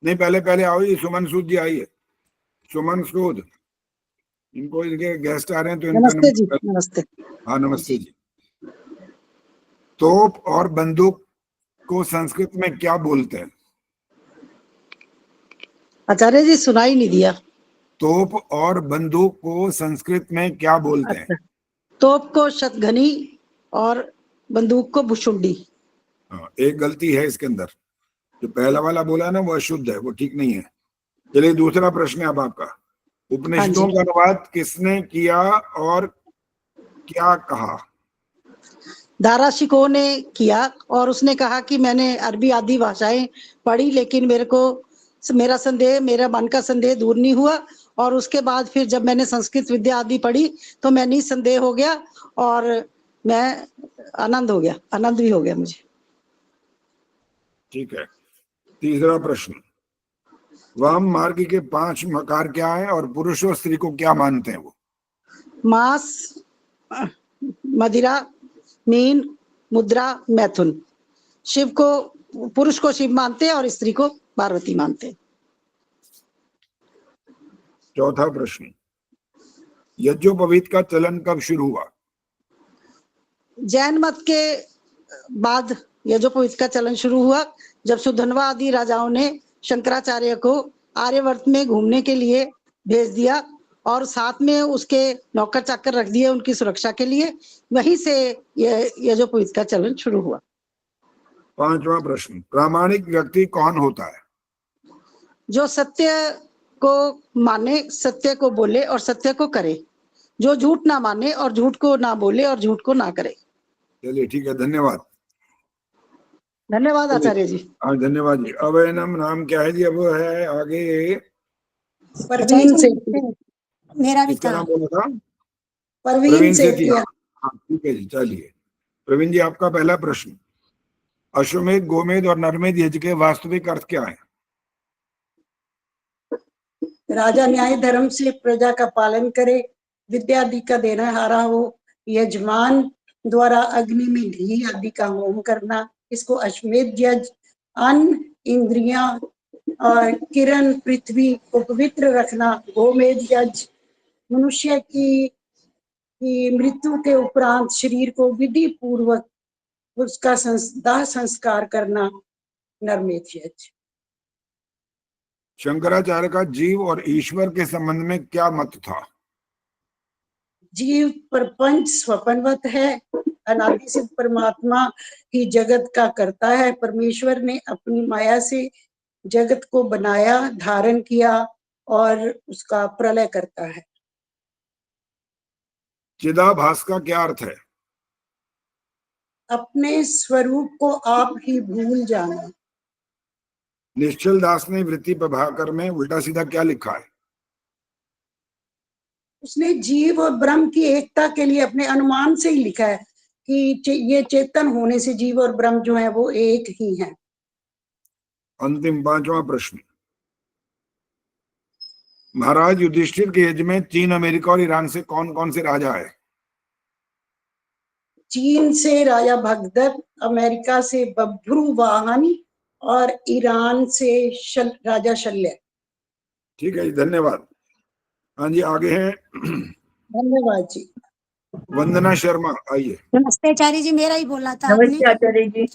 Speaker 1: नहीं, पहले आओ, ये सुमन सूद जी आइए। सुमन सूद, इनको इनके गेस्ट आ रहे हैं तो इनका
Speaker 13: नमस्ते जी,
Speaker 1: नंबर।
Speaker 13: नमस्ते।
Speaker 1: हाँ नमस्ते जी। तोप और बंदूक को संस्कृत में क्या बोलते हैं?
Speaker 13: आचार्य जी सुनाई नहीं दिया।
Speaker 1: तोप और बंदूक को संस्कृत में क्या बोलते हैं?
Speaker 13: अच्छा, तोप को शतघनी और बंदूक को भुशुंडी।
Speaker 1: हाँ, एक गलती है इसके अंदर। जो पहला वाला बोला ना वो अशुद्ध है, वो ठीक नहीं है। चलिए दूसरा प्रश्न है अब आपका। उपनिषदों का अनुवाद किसने किया और क्या कहा?
Speaker 13: दाराशिकोह ने किया और उसने कहा कि मैंने अरबी आदि भाषाएं पढ़ी, लेकिन मेरा संदेह, मेरा मन का संदेह दूर नहीं हुआ। और उसके बाद फिर जब मैंने संस्कृत विद्या आदि पढ़ी तो मैं निसंदेह हो गया और मैं आनंद भी हो गया मुझे।
Speaker 1: ठीक है। तीसरा प्रश्न, वाम मार्ग के 5 मकार क्या है और पुरुष और स्त्री को क्या मानते हैं वो?
Speaker 13: मांस, मदिरा, मीन, मुद्रा, मैथुन। शिव को, पुरुष को शिव मानते हैं और स्त्री को पार्वती मानते हैं।
Speaker 1: चौथा प्रश्न, यज्ञोपवीत का चलन कब शुरू हुआ?
Speaker 13: जैन मत के बाद यज्ञोपवीत का चलन शुरू हुआ जब सुधन्वा आदि राजाओं ने शंकराचार्य को आर्यवर्त में घूमने के लिए भेज दिया और साथ में उसके नौकर चाकर रख दिए उनकी सुरक्षा के लिए। वहीं से यज्ञोपवीत का चलन शुरू हुआ।
Speaker 1: 5वां प्रश्न, प्रामाणिक व्यक्ति कौन होता है?
Speaker 13: जो सत्य को माने, सत्य को बोले और सत्य को करे, जो झूठ ना माने और झूठ को ना बोले और झूठ को ना करे।
Speaker 1: चलिए ठीक है, धन्यवाद।
Speaker 13: धन्यवाद आचार्य जी।
Speaker 1: हाँ धन्यवाद जी। अब नाम क्या है जी? अब है आगे
Speaker 13: परवीन सेठी।
Speaker 12: मेरा भी
Speaker 1: किसका
Speaker 12: था।
Speaker 1: नाम बोला था?
Speaker 13: परवीन सेठिया।
Speaker 1: हाँ ठीक है जी। चलिए प्रवीण जी, आपका पहला प्रश्न, अश्वमेध, गोमेध और नरमेध यज्ञ के वास्तविक अर्थ क्या है?
Speaker 13: राजा न्याय धर्म से प्रजा का पालन करे, विद्या आदि का देनहारा हो, यजमान द्वारा अग्नि में घी आदि का होम करना, इसको अश्वमेध यज्ञ। अन्न, इंद्रियां और किरण पृथ्वी को पवित्र रखना गोमेध यज्ञ। मनुष्य की मृत्यु के उपरांत शरीर को विधि पूर्वक उसका दाह संस्कार करना नरमेध यज्ञ।
Speaker 1: शंकराचार्य का जीव और ईश्वर के संबंध में क्या मत था?
Speaker 13: जीव प्रपंच स्वपनवत है, अनादि से परमात्मा ही जगत का करता है। परमेश्वर ने अपनी माया से जगत को बनाया, धारण किया और उसका प्रलय करता है।
Speaker 1: चिदाभास का क्या अर्थ है?
Speaker 13: अपने स्वरूप को आप ही भूल जाना।
Speaker 1: निश्चल दास ने वृत्ति प्रभाकर में उल्टा सीधा क्या लिखा है?
Speaker 13: उसने जीव और ब्रह्म की एकता के लिए अपने अनुमान से ही लिखा है कि ये चेतन होने से जीव और ब्रह्म जो है वो एक ही है।
Speaker 1: अंतिम 5वां प्रश्न, महाराज युधिष्ठिर के यज्ञ में चीन, अमेरिका और ईरान से कौन कौन से राजा है?
Speaker 13: चीन से राजा भगदत्त, अमेरिका से बभ्रुवाहन और ईरान से राजा शल्य।
Speaker 1: ठीक है जी, धन्यवाद। हाँ जी, आगे हैं
Speaker 13: धन्यवाद जी।
Speaker 1: वंदना शर्मा, आइए।
Speaker 12: नमस्ते आचार्य जी, मेरा ही बोला था
Speaker 6: नमस्ते आचार्य जी।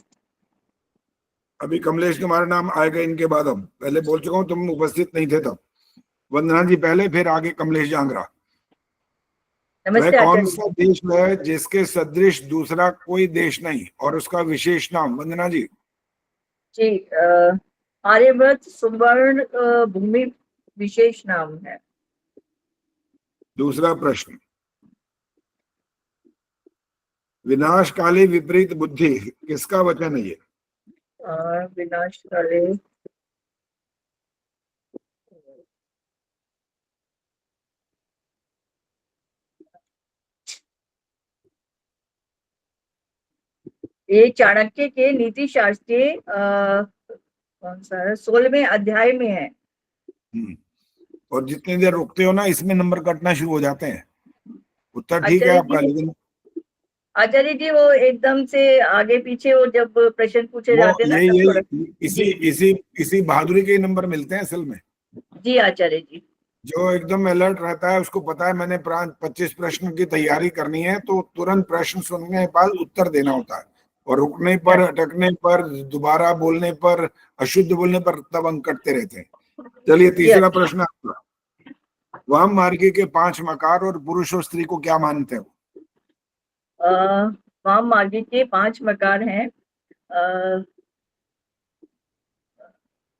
Speaker 1: अभी कमलेश तुम्हारा नाम आएगा इनके बाद। अब पहले बोल चुका हूँ, तुम उपस्थित नहीं थे तब। वंदना जी पहले, फिर आगे कमलेश जांगरा। वह कौन सा देश है जिसके सदृश दूसरा कोई देश नहीं और उसका विशेष नाम? वंदना जी।
Speaker 6: जी, आर्यवर्त सुवर्ण भूमि विशेष नाम है।
Speaker 1: दूसरा प्रश्न, विनाशकाली विपरीत बुद्धि किसका वचन है ये?
Speaker 6: विनाशकाली ये चाणक्य के नीति शास्त्री
Speaker 4: कौन सा है? 16वें अध्याय में है।
Speaker 1: और जितनी देर रुकते हो ना इसमें नंबर कटना शुरू हो जाते हैं। उत्तर ठीक है
Speaker 4: आचार्य
Speaker 1: आपका,
Speaker 4: जी,
Speaker 1: लेकिन
Speaker 4: आचार्य जी वो एकदम से आगे पीछे वो जब प्रश्न पूछे
Speaker 1: वो
Speaker 4: जाते हैं ना
Speaker 1: यही
Speaker 4: तब थोड़ा।
Speaker 1: यही इसी
Speaker 4: जी
Speaker 1: इसी इसी बहादुरी के नंबर मिलते हैं असल में।
Speaker 4: जी आचार्य जी।
Speaker 1: जो एकदम अलर्ट रहता है उसको पता है मैंने 25 प्रश्न की तैयारी करनी है, तो तुरंत प्रश्न सुनने के बाद उत्तर देना होता है, और रुकने पर, अटकने पर, दोबारा बोलने पर, अशुद्ध बोलने पर तब अंक कटते रहते हैं। चलिए तीसरा प्रश्न आपका। वाम मार्गी के 5 मकार और पुरुष और स्त्री को क्या मानते हो?
Speaker 4: वाम मार्गी के 5 मकार हैं।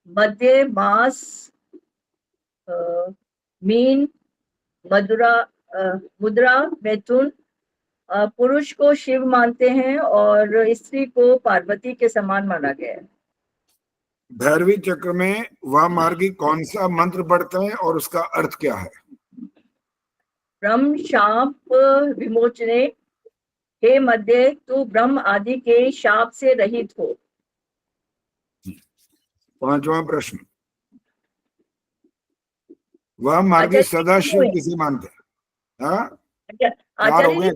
Speaker 4: मध्य, मास, मीन, मुद्रा, मैथुन। पुरुष को शिव मानते हैं और स्त्री को पार्वती के समान माना गया है।
Speaker 1: भैरवी चक्र में वाम मार्गी कौन सा मंत्र पढ़ते हैं और उसका अर्थ क्या है?
Speaker 4: ब्रह्म शाप विमोचने, हे मध्य तू ब्रह्म आदि के शाप से रहित हो।
Speaker 1: 5वां प्रश्न। वाम मार्गी सदा शिव किसे मानते हैं? हाँ, 4 हो गए।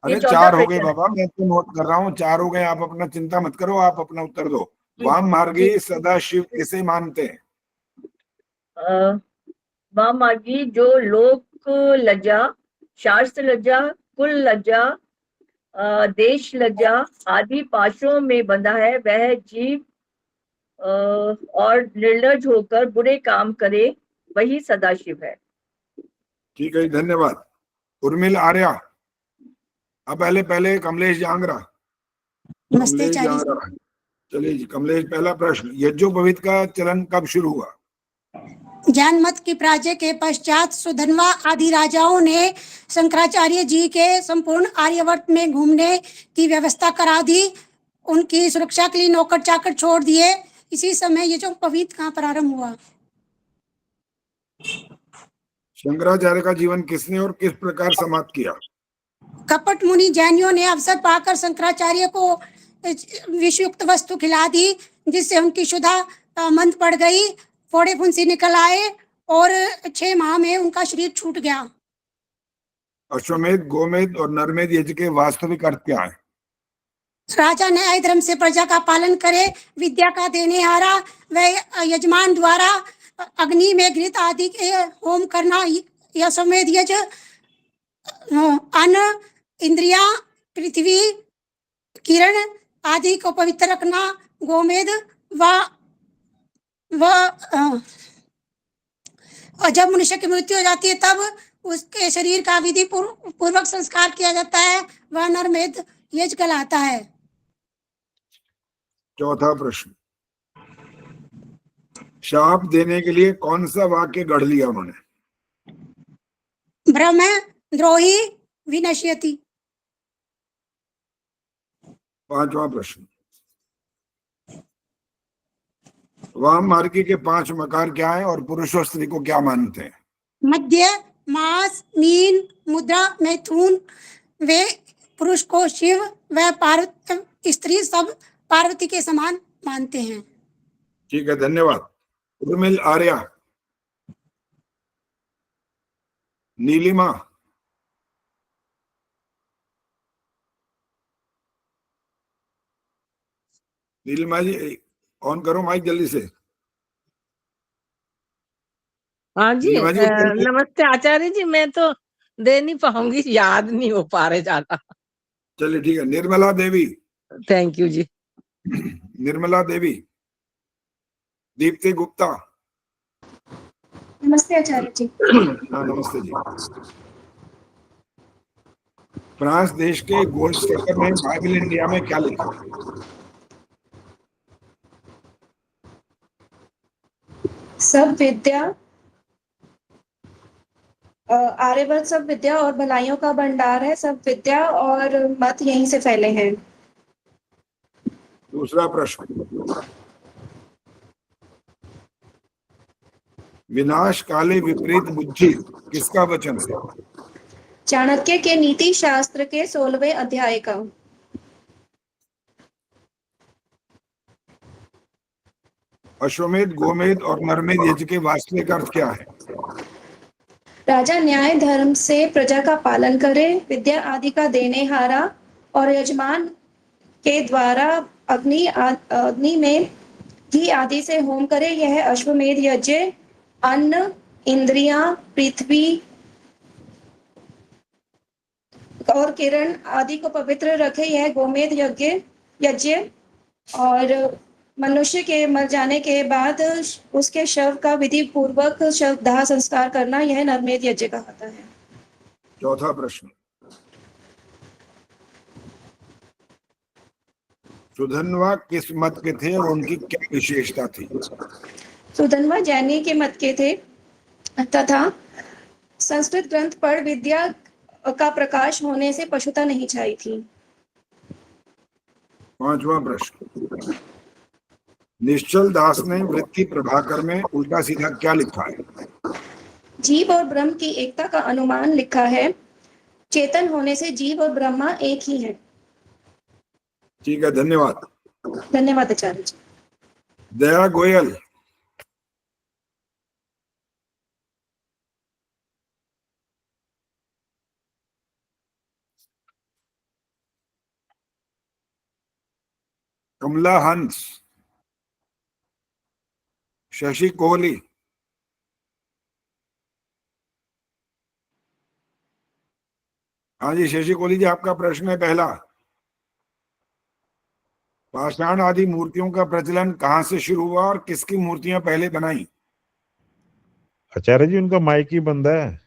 Speaker 1: अरे 4 हो गए बाबा, मैं तो नोट कर रहा हूँ, 4 हो गए। आप अपना चिंता मत करो, आप अपना उत्तर दो। वाम मार्गी सदा शिव किसे मानते हैं?
Speaker 4: वाम मार्गी जो लोक लज्जा, शास्त्र लज्जा, कुल लज्जा, देश लज्जा आदि पाशों में बंधा है, वह जीव और निर्लज होकर बुरे काम करे, वही सदाशिव है।
Speaker 1: ठीक है, धन्यवाद। उर्मिल आर्या। अब पहले कमलेश जांगरा।
Speaker 13: नमस्ते आचार्य जी।
Speaker 1: चलिए जी, कमलेश पहला प्रश्न। यज्ञोपवीत का चलन कब शुरू हुआ?
Speaker 13: ज्ञान मत की पराजय के पश्चात सुधन्वा आदि राजाओं ने शंकराचार्य जी के संपूर्ण आर्यवर्त में घूमने की व्यवस्था करा दी। उनकी सुरक्षा के लिए नौकर चाकर छोड़ दिए। इसी समय ये जो पवित्र का प्रारंभ हुआ।
Speaker 1: शंकराचार्य का जीवन किसने और किस प्रकार समाप्त किया?
Speaker 13: कपट मुनि जैनियों ने अवसर पाकर शंकराचार्य को विषयुक्त वस्तु खिला दी, जिससे उनकी क्षुधा मंद पड़ गई, फोड़े फुंसी निकल आए और 6 माह में उनका शरीर छूट गया।
Speaker 1: अश्वमेध, गोमेध और नरमेध यज्ञ के वास्तविक अर्थ क्या है?
Speaker 13: राजा न्याय धर्म से प्रजा का पालन करे, विद्या का देनेहारा, वह यजमान द्वारा अग्नि में घृत आदि के होम करना, यह अश्वमेध यज्ञ। अन्न, इंद्रिया, पृथ्वी, किरण आदि को पवित्र रखना गोमेध और जब मनुष्य की मृत्यु हो जाती है तब उसके शरीर का विधि पूर्वक संस्कार किया जाता है, वह नरमेध यज्ञ कहलाता है।
Speaker 1: चौथा प्रश्न। शाप देने के लिए कौन सा वाक्य गढ़ लिया उन्होंने?
Speaker 13: ब्रह्म द्रोही विनश्यति।
Speaker 1: 5वां प्रश्न। वाम मार्गी के 5 मकार क्या है और पुरुष और स्त्री को क्या मानते हैं?
Speaker 13: मध्य, मास, मीन, मुद्रा, मैथुन। वे पुरुष को शिव व पार्वती, स्त्री सब पार्वती के समान मानते हैं।
Speaker 1: ठीक है, धन्यवाद। उर्मिल आर्या। नीलिमा। नीलिमा जी ऑन करो माइक जल्दी से।
Speaker 15: हाँ जी, नमस्ते आचार्य जी। मैं तो दे नहीं पाऊंगी, याद नहीं हो पा रहे ज्यादा।
Speaker 1: चलिए ठीक है। निर्मला देवी।
Speaker 15: थैंक यू जी।
Speaker 1: निर्मला देवी। दीप्ति गुप्ता।
Speaker 16: नमस्ते आचार्य जी।
Speaker 1: हाँ नमस्ते जी। फ्रांस देश के गोल्ड स्टेकर में बाइबल इंडिया में क्या लिखा है?
Speaker 16: सब विद्या, आर्यवर्त सब विद्या और भलाइयों का भंडार है। सब विद्या और मत यहीं से फैले हैं।
Speaker 1: दूसरा प्रश्न। विनाश काले विपरीत बुद्धि किसका वचन है?
Speaker 16: चाणक्य के नीति शास्त्र के 16वें अध्याय का।
Speaker 1: अश्वमेध, गोमेध और नरमेध यज्ञ के वास्तविक अर्थ क्या है?
Speaker 16: राजा न्याय धर्म से प्रजा का पालन करे, विद्या आदि का देनेहारा और यजमान के द्वारा अग्नि में घी आदि से होम करे, यह अश्वमेध यज्ञ। अन्न, इंद्रियां, पृथ्वी और किरण आदि को पवित्र रखे, यह गोमेध यज्ञ। और मनुष्य के मर जाने के बाद उसके शव का विधि पूर्वक दाह संस्कार करना, यह नरमेध यज्ञ कहलाता है।
Speaker 1: चौथा प्रश्न, सुधन्वा किस मत के थे और उनकी क्या विशेषता थी?
Speaker 16: सुधन्वा जैनी के मत के थे तथा संस्कृत ग्रंथ पर विद्या का प्रकाश होने से पशुता नहीं छाई थी।
Speaker 1: पांचवा प्रश्न, निश्चल दास ने वृत्ति प्रभाकर में उल्टा सीधा क्या लिखा है?
Speaker 16: जीव और ब्रह्म की एकता का अनुमान लिखा है। चेतन होने से जीव और ब्रह्मा एक ही है।
Speaker 1: ठीक है, धन्यवाद।
Speaker 16: धन्यवाद आचार्य जी।
Speaker 1: दया गोयल। कमला हंस। शशि कोहली। हाँ जी शशि कोहली जी, आपका प्रश्न है पहला, पाषाण आदि मूर्तियों का प्रचलन कहाँ से शुरू हुआ और किसकी मूर्तियां पहले बनाई?
Speaker 17: आचार्य जी उनका माइक ही बंद है।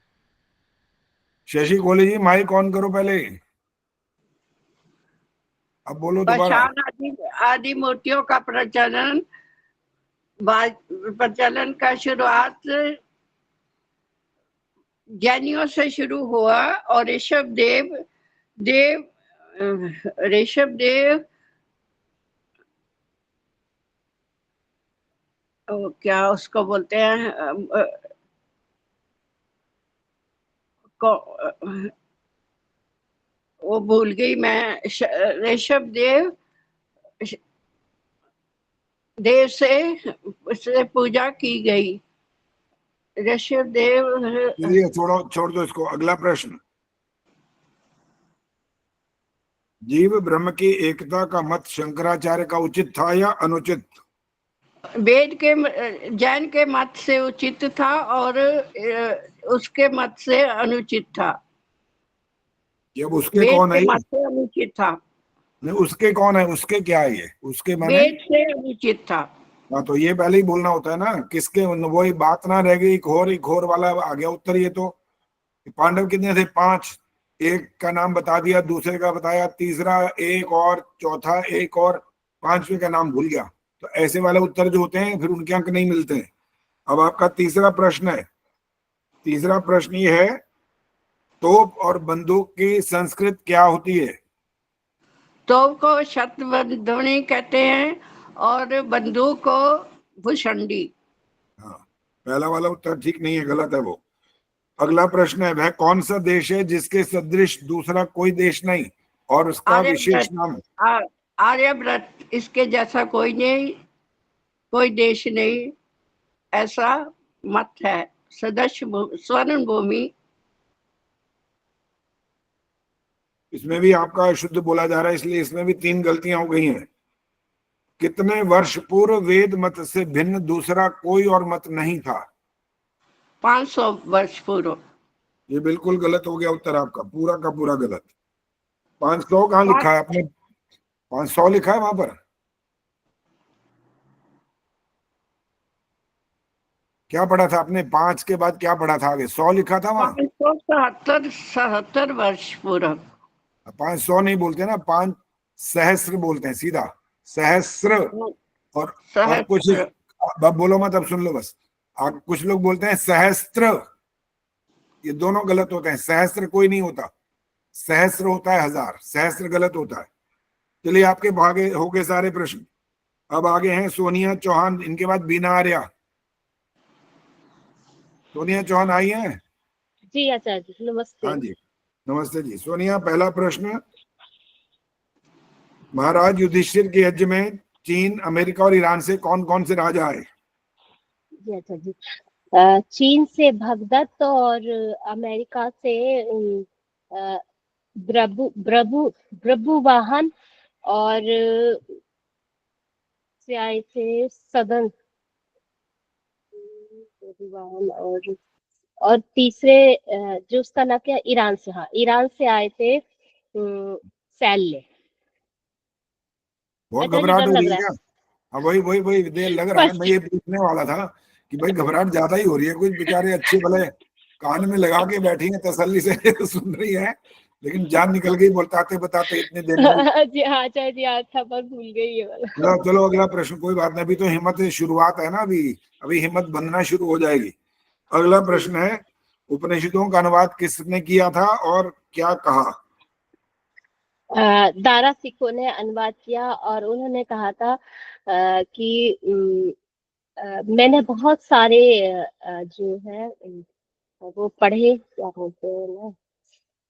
Speaker 1: शशि कोहली जी माइक ऑन करो पहले, अब बोलो दोबारा।
Speaker 18: पाषाण आदि मूर्तियों का प्रचलन का शुरुआत जैनियों से शुरू हुआ और ऋषभ देव क्या उसको बोलते हैं वो भूल गई मैं। ऋषभ देव से पूजा की गई। ऋषभ देव।
Speaker 1: चलिए छोड़ दो इसको। अगला प्रश्न, जीव ब्रह्म की एकता का मत शंकराचार्य का उचित था या अनुचित?
Speaker 18: जैन के मत से उचित था और उसके मत से अनुचित था।
Speaker 1: जब उसके कौन है?
Speaker 18: मत से अनुचित था।
Speaker 1: नहीं, उसके कौन है? उसके क्या है ये? उसके माने
Speaker 18: वेद से अनुचित था।
Speaker 1: हाँ, तो ये पहले ही बोलना होता है ना, किसके, वही बात ना रह गई, घोर वाला आ गया उत्तर। ये तो पांडव कितने थे? 5। एक का नाम बता दिया, दूसरे का बताया, तीसरा एक और, चौथा एक और, 5वें का नाम भूल गया। तो ऐसे वाले उत्तर जो होते हैं फिर उनके अंक नहीं मिलते हैं। अब आपका तीसरा प्रश्न है। तीसरा प्रश्न ये है, तोप और बंदूक की संस्कृत क्या होती है?
Speaker 18: तोप को शतबंधुनी कहते हैं और बंदूक को भुषंडी।
Speaker 1: हाँ, पहला वाला उत्तर ठीक नहीं है, गलत है वो। अगला प्रश्न है, वह कौन सा देश है जिसके सदृश दूसरा कोई देश नहीं और उसका विशेष नाम?
Speaker 18: आर्यव्रत, इसके जैसा कोई नहीं, कोई देश नहीं, ऐसा मत है। सदस्य स्वर्ण भूमि।
Speaker 1: इसमें भी आपका शुद्ध बोला जा रहा है, इसलिए इसमें भी 3 गलतियां हो गई हैं। कितने वर्ष पूर्व वेद मत से भिन्न दूसरा कोई और मत नहीं था?
Speaker 18: 500 वर्ष पूर्व।
Speaker 1: ये बिल्कुल गलत हो गया उत्तर आपका, पूरा का पूरा गलत। 500 कहाँ लिखा है आपने? 500 लिखा है वहां पर? क्या पढ़ा था आपने? 5 के बाद क्या पढ़ा था आगे? 100 लिखा था वहां।
Speaker 18: 577 वर्ष पूर्व।
Speaker 1: 500 नहीं बोलते ना, 5 सहस्र बोलते हैं सीधा, सहस्र। और कुछ अब बोलो मत, अब सुन लो बस। कुछ लोग बोलते हैं सहस्त्र, ये दोनों गलत होते हैं। सहस्त्र कोई नहीं होता, सहस्र होता है 1000, सहस्त्र गलत होता है। चलिए, आपके भागे हो गए सारे प्रश्न। अब आगे हैं सोनिया चौहान, इनके बाद बीना आर्या। सोनिया चौहान आई हैं?
Speaker 19: जी आचार्य जी, नमस्ते।
Speaker 1: हाँ जी, नमस्ते जी। सोनिया, पहला प्रश्न, महाराज युधिष्ठिर के यज्ञ में चीन, अमेरिका और ईरान से कौन कौन से राजा आए?
Speaker 19: जी अच्छा जी। चीन से भगदत्त और अमेरिका से प्रभु प्रभु प्रभु वाहन और से आए थे सदन प्रभु वाहन और तीसरे जो उसका नाम क्या, ईरान से, हाँ ईरान से आए थे सैल्य।
Speaker 1: बहुत
Speaker 19: अच्छा जी,
Speaker 1: घबराहट
Speaker 19: डर
Speaker 1: हो
Speaker 19: लग
Speaker 1: रही है
Speaker 19: रहा
Speaker 1: क्या? हाँ वही वही वही देर लग रहा है। मैं
Speaker 19: फर्स्ट।
Speaker 1: ये पूछने वाला था कि भाई घबराहट ज्यादा ही हो रही है। कुछ बेचारे अच्छे भले कान में लगा के बैठी हैं, तसल्ली से सुन रही है, लेकिन जान निकल गई बताते बताते इतनी देर में।
Speaker 19: जी हाँ अच्छा जी, आज था पर भूल गई ये वाला।
Speaker 1: चलो चलो अगला प्रश्न, कोई बात नहीं, अभी तो हिम्मत शुरुआत है ना, अभी अभी हिम्मत बनना शुरू हो जाएगी। अगला प्रश्न है, उपनिषदों का अनुवाद किसने किया था और क्या कहा?
Speaker 19: दारा सिखों ने अनुवाद किया और उन्होंने कहा था कि मैंने बहुत सारे जो है वो पढ़े, क्या बोलते हैं ना,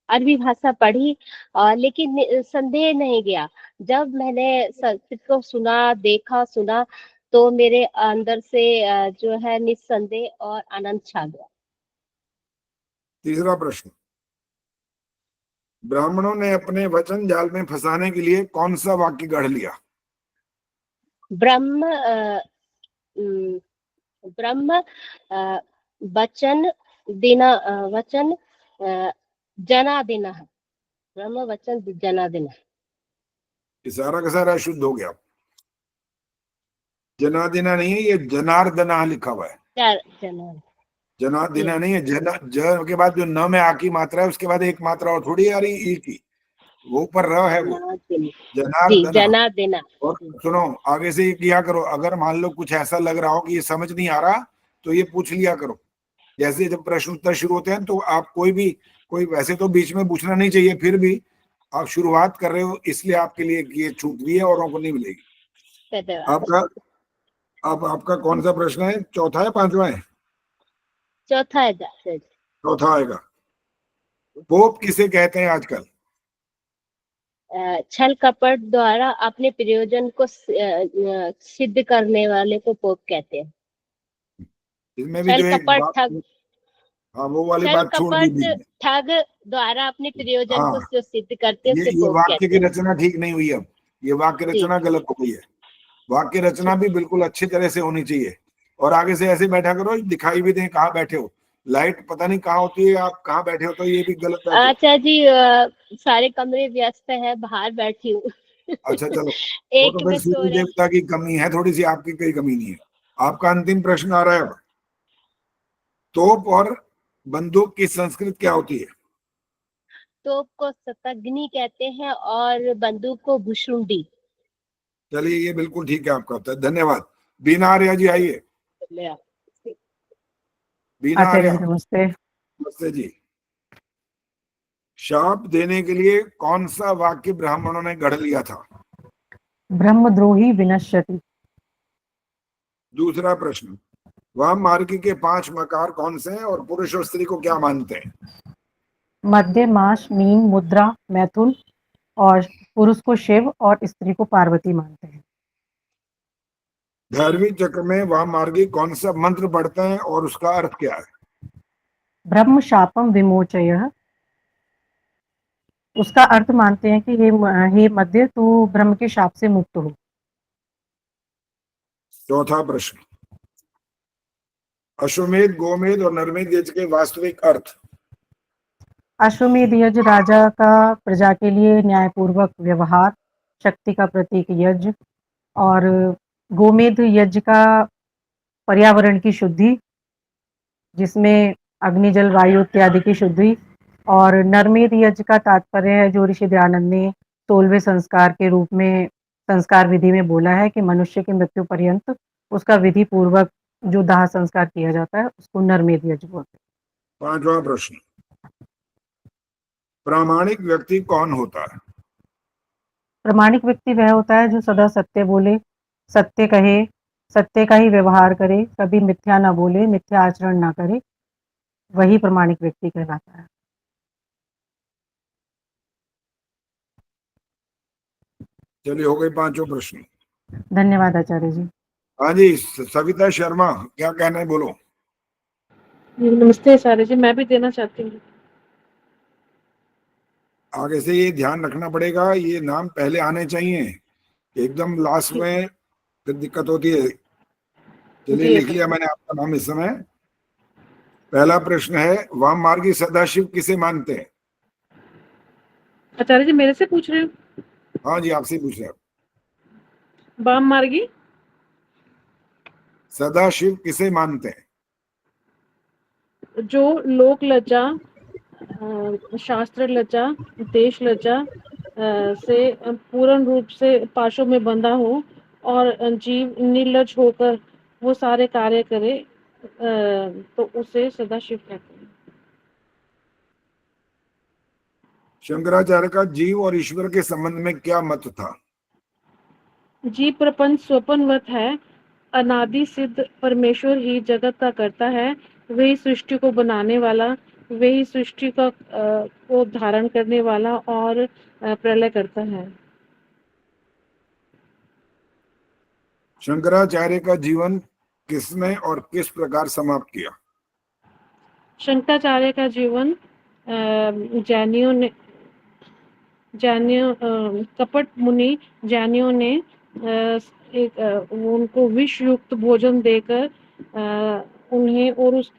Speaker 19: अरबी भाषा पढ़ी, लेकिन संदेह नहीं गया। जब मैंने संस्कृत को सुना, देखा, सुना, तो मेरे अंदर से जो है निस्संदेह और आनंद छा गया।
Speaker 1: तीसरा प्रश्न, ब्राह्मणों ने अपने वचन जाल में फंसाने के लिए कौन सा वाक्य गढ़ लिया?
Speaker 19: ब्रह्म ब्रह्म वचन देना, वचन जना देना है, ब्रह्म वचन जना देना।
Speaker 1: ये सारा का सारा शुद्ध हो गया। जनादिना नहीं है, ये जनार्दना लिखा हुआ है।
Speaker 19: जना
Speaker 1: जनादिना नहीं है। ज के बाद जो न में आ की मात्रा है, उसके बाद एक मात्रा और थोड़ी आ रही ई की, वो ऊपर र है, वो
Speaker 19: जी,
Speaker 1: जनार्दना।
Speaker 19: जना देना।
Speaker 1: और सुनो, आगे से ये किया करो, अगर मान लो कुछ ऐसा लग रहा हो कि ये समझ नहीं आ रहा, तो ये पूछ लिया करो। जैसे जब प्रश्न उत्तर शुरू होते हैं तो आप कोई वैसे तो बीच में पूछना नहीं चाहिए, फिर भी आप शुरुआत कर रहे हो, इसलिए आपके लिए ये छूट दी है, औरों को नहीं मिलेगी। आपका कौन सा प्रश्न है? चौथा है, पांचवा है?
Speaker 19: चौथा है।
Speaker 1: चौथा आएगा। पोप किसे कहते हैं आजकल?
Speaker 19: छल कपट द्वारा अपने प्रयोजन को सिद्ध करने वाले को पोप कहते हैं।
Speaker 1: इसमें भी
Speaker 19: छल
Speaker 1: जो एक
Speaker 19: कपट
Speaker 1: बात,
Speaker 19: ठग,
Speaker 1: हाँ वो वाली
Speaker 19: छल
Speaker 1: बात छोड़ दी बीच
Speaker 19: कपट
Speaker 1: में।
Speaker 19: ठग द्वारा अपने प्रयोजन को
Speaker 1: हाँ,
Speaker 19: जो सिद्ध करते हैं
Speaker 1: ये
Speaker 19: उसे पोप
Speaker 1: वाक्य
Speaker 19: कहते
Speaker 1: की
Speaker 19: हैं।
Speaker 1: रचना ठीक नहीं हुई। अब ये वाक्य
Speaker 19: जी
Speaker 1: रचना गलत हो गई है। वाक्य रचना भी बिल्कुल अच्छी तरह से होनी चाहिए। और आगे से ऐसे बैठा करो, दिखाई भी दें कहाँ बैठे हो। लाइट पता नहीं कहाँ होती है, आप कहाँ बैठे हो, तो ये भी गलत बैठे हो।
Speaker 19: अच्छा जी, सारे कमरे व्यस्त हैं, बाहर बैठी हूँ।
Speaker 1: अच्छा चलो, वो
Speaker 19: एक
Speaker 1: तो फिर
Speaker 19: में सो
Speaker 1: सूर्य
Speaker 19: रहे।
Speaker 1: देवता की कमी है थोड़ी सी, आपकी कोई कमी नहीं है। आपका अंतिम प्रश्न आ रहा है अब। तोप और बंदूक की संस्कृत क्या होती है?
Speaker 19: तोप को शतघ्नि कहते हैं और बंदूक को भुशुंडी।
Speaker 1: चलिए, ये बिल्कुल ठीक है आपका उत्तर, धन्यवाद। बीना आर्या जी आइए। बीना
Speaker 20: आचार्य
Speaker 1: आर्या,
Speaker 20: जी नमस्ते।
Speaker 1: नमस्ते जी। शाप देने के लिए कौन सा वाक्य ब्राह्मणों ने गढ़ लिया था?
Speaker 20: ब्रह्मद्रोही विनश्यति।
Speaker 1: दूसरा प्रश्न, वाम मार्गी के 5 मकार कौन से हैं और पुरुष और स्त्री को क्या मानते हैं?
Speaker 20: मध्य, माश, मीन, मुद्रा, मैथुन, और पुरुष को शिव और स्त्री को पार्वती मानते हैं।
Speaker 1: 12वीं चक्र में वाम मार्गी कौन सा मंत्र पढ़ते हैं और उसका अर्थ क्या है?
Speaker 20: ब्रह्म शापम विमोचय। उसका अर्थ मानते हैं कि हे मध्य, तू ब्रह्म के शाप से मुक्त हो।
Speaker 1: चौथा प्रश्न, अश्वमेध, गोमेध और नरमेध यज्ञ के वास्तविक अर्थ?
Speaker 20: अश्वमेध यज्ञ राजा का प्रजा के लिए न्यायपूर्वक व्यवहार, शक्ति का प्रतीक यज्ञ, और गोमेध यज्ञ का पर्यावरण की शुद्धि, जिसमें अग्नि, जल, वायु इत्यादि की शुद्धि, और नरमेध यज्ञ का तात्पर्य है जो ऋषि दयानंद ने 16वें संस्कार के रूप में संस्कार विधि में बोला है कि मनुष्य की मृत्यु पर्यंत उसका विधि पूर्वक जो दाह संस्कार किया जाता है उसको नरमेध यज्ञ बोलते हैं।
Speaker 1: 5वां प्रश्न, प्रामाणिक व्यक्ति कौन होता है?
Speaker 20: प्रामाणिक व्यक्ति वह होता है जो सदा सत्य बोले, सत्य कहे, सत्य का ही व्यवहार करे, कभी मिथ्या ना बोले, मिथ्या आचरण ना करे, वही प्रामाणिक व्यक्ति कहलाता है।
Speaker 1: चलिए, हो गए 5 प्रश्न।
Speaker 20: धन्यवाद आचार्य जी।
Speaker 1: हाँ जी, सविता शर्मा, क्या कहना है, बोलो।
Speaker 21: नमस्ते आचार्य जी, मैं भी देना चाहती हूँ।
Speaker 1: आगे से ये ध्यान रखना पड़ेगा, ये नाम पहले आने चाहिए, एकदम लास्ट में फिर दिक्कत होती है। चलिए, लिख लिया मैंने आपका नाम इस समय। पहला प्रश्न है, वाम मार्गी सदाशिव किसे मानते हैं?
Speaker 21: आचार्य जी मेरे से पूछ रहे हो?
Speaker 1: हाँ जी, आपसे पूछ रहे हैं।
Speaker 21: वाम मार्गी
Speaker 1: सदाशिव किसे मानते हैं?
Speaker 21: जो लोक लज्जा, शास्त्र लज्जा, देश लज्जा से पूर्ण रूप से पाशों में बंधा हो और जीव निर्लज होकर वो सारे कार्य करे, तो उसे सदाशिव कहते हैं।
Speaker 1: शंकराचार्य का जीव और ईश्वर के संबंध में क्या मत था?
Speaker 21: जीव प्रपंच स्वप्नवत है, अनादि सिद्ध परमेश्वर ही जगत का करता है, वही सृष्टि को बनाने वाला, वही सृष्टि का को धारण करने वाला और प्रलय करता है।
Speaker 1: शंकराचार्य का जीवन किसने और किस प्रकार समाप्त किया?
Speaker 21: शंकराचार्य का जीवन कपट मुनि जैनियों ने उनको विष युक्त भोजन देकर उन्हें, और उस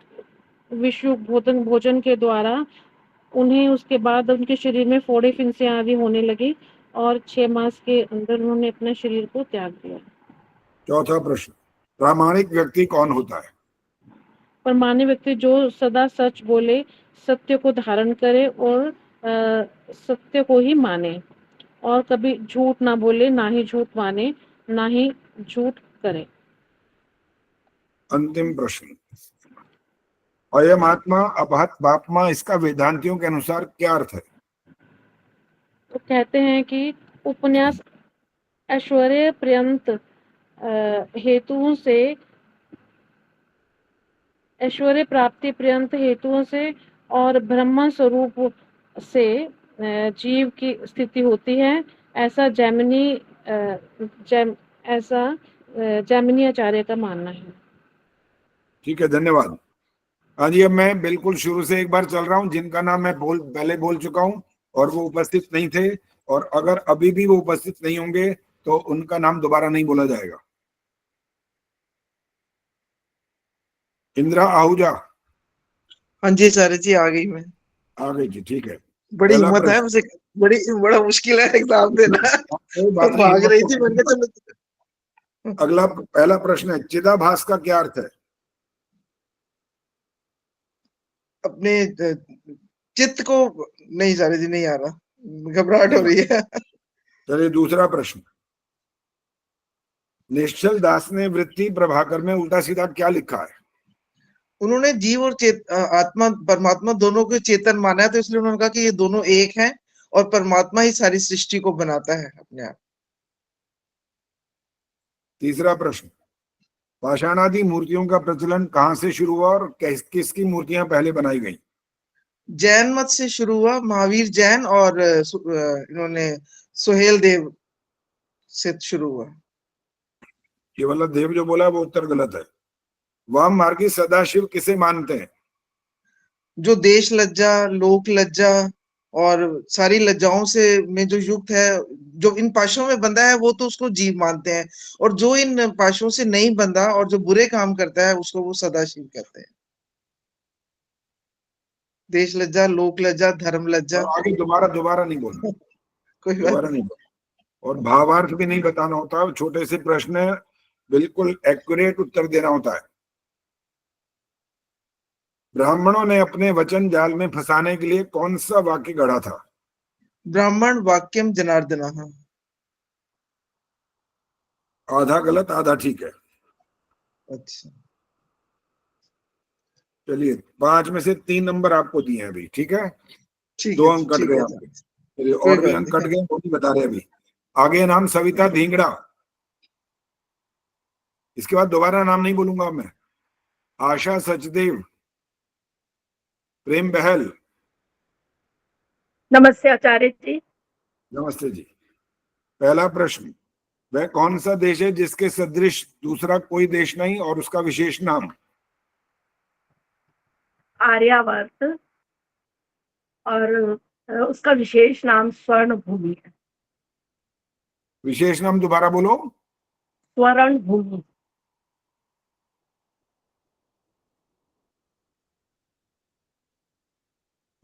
Speaker 21: विष युक्त भोजन के द्वारा उन्हें उसके बाद उनके शरीर में फोड़े फिंसे आदि होने लगी और 6 मास के अंदर उन्होंने अपने शरीर को त्याग दिया।
Speaker 1: चौथा प्रश्न, प्रामाणिक व्यक्ति कौन होता है?
Speaker 21: परमाणु व्यक्ति जो सदा सच बोले, सत्य को धारण करे और सत्य को ही माने, और कभी झूठ ना बोले, ना ही झूठ माने, ना ही झूठ करे।
Speaker 1: अंतिम प्रश्न, अयम आत्मा अपहत बापमा, इसका वेदांतियों के अनुसार क्या अर्थ है?
Speaker 21: तो कहते हैं कि उपन्यास ऐश्वर्य पर्यंत हेतुओं से, ऐश्वर्य प्राप्ति पर्यंत हेतुओं से और ब्रह्म स्वरूप से जीव की स्थिति होती है, ऐसा जैमिनी आचार्य का मानना है।
Speaker 1: ठीक है, धन्यवाद। हाँ जी, अब मैं बिल्कुल शुरू से एक बार चल रहा हूँ, जिनका नाम मैं पहले बोल चुका हूँ और वो उपस्थित नहीं थे, और अगर अभी भी वो उपस्थित नहीं होंगे तो उनका नाम दोबारा नहीं बोला जाएगा। इंदिरा आहूजा।
Speaker 22: हाँ जी सर जी, आ गई मैं।
Speaker 1: आ गई जी, ठीक है।
Speaker 22: बड़ी हिम्मत है मुझे, बड़ा मुश्किल है एग्जाम देना। तो भाग रही थी, मैंने चलो।
Speaker 1: अगला पहला प्रश्न है, चिदाभास का क्या अर्थ है?
Speaker 22: अपने चित्त को, नहीं सर जी नहीं आ रहा, घबराहट हो रही है।
Speaker 1: चलिए, दूसरा प्रश्न, निश्चल दास ने वृत्ति प्रभाकर में उल्टा सीधा क्या लिखा है?
Speaker 22: उन्होंने जीव और आत्मा परमात्मा दोनों को चेतन माना है, तो इसलिए उन्होंने कहा कि ये दोनों एक हैं और परमात्मा ही सारी सृष्टि को बनाता है अपने आप।
Speaker 1: तीसरा प्रश्न, पाषाणादि मूर्तियों का प्रचलन कहां से शुरू हुआ और किसकी मूर्तियां पहले बनाई गई?
Speaker 22: जैन मत से शुरू हुआ, महावीर जैन और इन्होंने सुहेल देव से शुरू हुआ।
Speaker 1: केवल देव जो बोला वो उत्तर गलत है। वाम मार्गी सदाशिव किसे मानते हैं?
Speaker 22: जो देश लज्जा, लोक लज्जा और सारी लज्जाओं से में जो युक्त है, जो इन पाशों में बंधा है, वो तो उसको जीव मानते हैं, और जो इन पाशों से नहीं बंधा और जो बुरे काम करता है उसको वो सदाशिव कहते हैं। देश लज्जा, लोक लज्जा, धर्म लज्जा।
Speaker 1: आगे दोबारा नहीं बोलना।
Speaker 22: कोई बात
Speaker 1: दोबारा नहीं बोलना, और भावार्थ भी नहीं बताना होता। छोटे से प्रश्न बिल्कुल एक्यूरेट उत्तर देना होता है। ब्राह्मणों ने अपने वचन जाल में फंसाने के लिए कौन सा वाक्य गढ़ा था?
Speaker 22: ब्राह्मण वाक्यम जनार्दन।
Speaker 1: आधा गलत आधा ठीक है।
Speaker 22: अच्छा,
Speaker 1: चलिए, 5 में से 3 नंबर आपको दिए हैं अभी, ठीक है।
Speaker 22: ठीक
Speaker 1: 2
Speaker 22: है,
Speaker 1: अंक कट
Speaker 22: ठीक
Speaker 1: गए
Speaker 22: है।
Speaker 1: आपके। चलिए, और भी अंक कट गए, वो नहीं बता रहे अभी। आगे नाम सविता धिंगड़ा, इसके बाद दोबारा नाम नहीं बोलूंगा मैं। आशा सचदेव, प्रेम बहल।
Speaker 23: नमस्ते आचार्य जी।
Speaker 1: नमस्ते जी। पहला प्रश्न, वह कौन सा देश है जिसके सदृश दूसरा कोई देश नहीं और उसका विशेष नाम?
Speaker 4: आर्यावर्त, और उसका विशेष नाम स्वर्ण भूमि है।
Speaker 1: विशेष नाम दोबारा बोलो।
Speaker 4: स्वर्ण भूमि।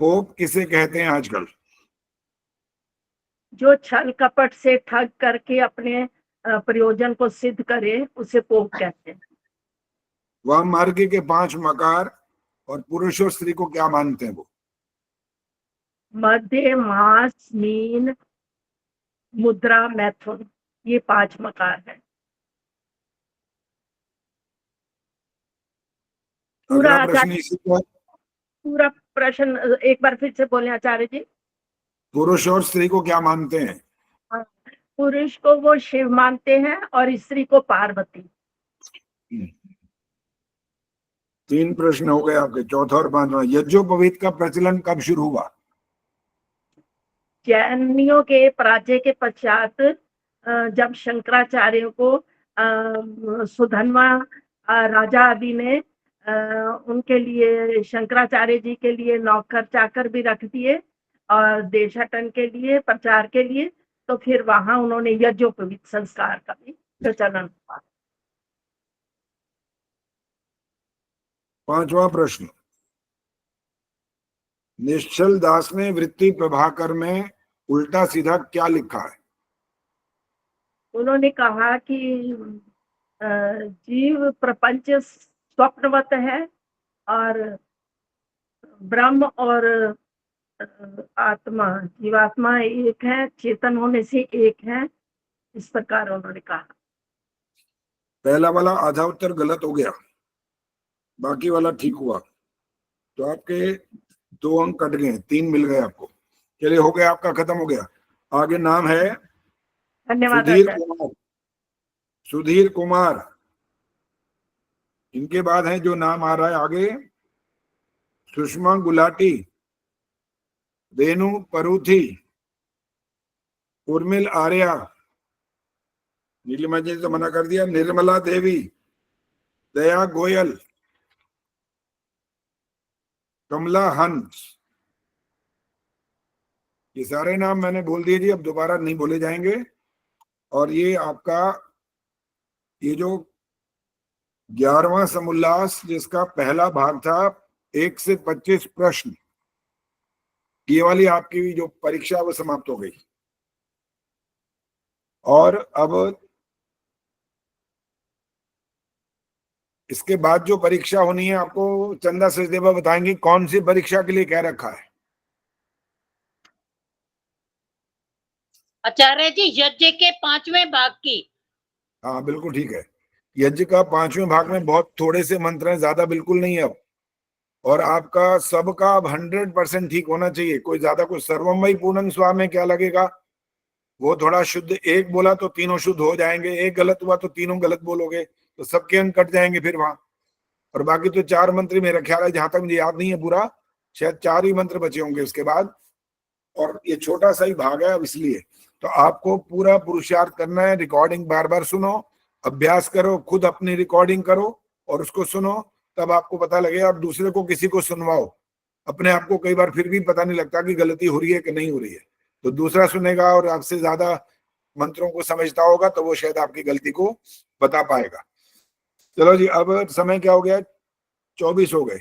Speaker 1: पोप किसे कहते हैं आजकल?
Speaker 4: जो छल कपट से ठग करके अपने प्रयोजन को सिद्ध करे उसे पोप कहते हैं।
Speaker 1: वह मार्ग के 5 मकार और पुरुष और स्त्री को क्या मानते हैं वो?
Speaker 4: मध्य, मास, मीन, मुद्रा, मैथुन, ये 5 मकार है। पूरा
Speaker 1: अगला प्रश्न इसी पर।
Speaker 4: पूरा प्रश्न एक बार फिर से बोले आचार्य जी।
Speaker 1: पुरुष और स्त्री को क्या मानते हैं?
Speaker 4: पुरुष को वो शिव मानते हैं और स्त्री को पार्वती।
Speaker 1: 3 प्रश्न हो गए आपके। चौथा और 5वां, यज्ञोपवीत का प्रचलन कब शुरू हुआ?
Speaker 4: जैनियों के पराजय के पश्चात जब शंकराचार्य को सुधन्वा राजा आदि ने उनके लिए, शंकराचार्य जी के लिए नौकर चाकर भी रख दिए और देशाटन के लिए, प्रचार के लिए, तो फिर वहां उन्होंने यज्ञोपवीत संस्कार का भी प्रचलन हुआ।
Speaker 1: 5वां प्रश्न, निश्चल दास ने वृत्ति प्रभाकर में उल्टा सीधा क्या लिखा है?
Speaker 4: उन्होंने कहा कि जीव प्रपंच स्वप्नवत है और ब्रह्म और आत्मा, जीवात्मा एक है, चेतन होने से एक है, इस प्रकार उन्होंने कहा।
Speaker 1: पहला वाला आधा उत्तर गलत हो गया, बाकी वाला ठीक हुआ, तो आपके 2 अंक कट गए, 3 मिल गए आपको। चलिए, हो गया आपका, खत्म हो गया। आगे नाम है
Speaker 4: धन्यवाद
Speaker 1: सुधीर कुमार। सुधीर कुमार, इनके बाद है जो नाम आ रहा है आगे, सुषमा गुलाटी, रेणु परूथी, उर्मिल आर्या, नीलिमा जी ने तो मना कर दिया, निर्मला देवी, दया गोयल, कमला हंस। ये सारे नाम मैंने बोल दिए जी, अब दोबारा नहीं बोले जाएंगे। और ये आपका ये जो 11वां समुल्लास, जिसका पहला भाग था 1 से 25 प्रश्न, ये वाली आपकी जो परीक्षा वो समाप्त हो गई। और अब इसके बाद जो परीक्षा होनी है, आपको चंदा सचदेवा बताएंगी कौन सी परीक्षा के लिए कह रखा है।
Speaker 3: आचार्य जी, यज्ञ के 5वें भाग की।
Speaker 1: हाँ बिल्कुल ठीक है। यज्ञ का 5वें भाग में बहुत थोड़े से मंत्र हैं, ज्यादा बिल्कुल नहीं है अब। और आपका सबका अब 100% ठीक होना चाहिए। कोई ज्यादा, कोई सर्वमयी पूर्णं स्वा में क्या लगेगा, वो थोड़ा शुद्ध, एक बोला तो तीनों शुद्ध हो जाएंगे, एक गलत हुआ तो तीनों गलत बोलोगे, तो सबके अंक कट जाएंगे फिर वहां। और बाकी तो 4 मंत्र मेरा ख्याल है, जहां तक मुझे याद नहीं है पूरा, शायद 4 ही मंत्र बचे होंगे उसके बाद। और ये छोटा सा ही भाग है अब, इसलिए तो आपको पूरा पुरुषार्थ करना है। रिकॉर्डिंग बार बार सुनो, अभ्यास करो, खुद अपनी रिकॉर्डिंग करो और उसको सुनो, तब आपको पता लगेगा। आप दूसरे को, किसी को सुनवाओ, अपने आप को कई बार फिर भी पता नहीं लगता कि गलती हो रही है कि नहीं हो रही है। तो दूसरा सुनेगा और आपसे ज्यादा मंत्रों को समझता होगा, तो वो शायद आपकी गलती को बता पाएगा। चलो जी, अब समय क्या हो गया, 24 हो गए।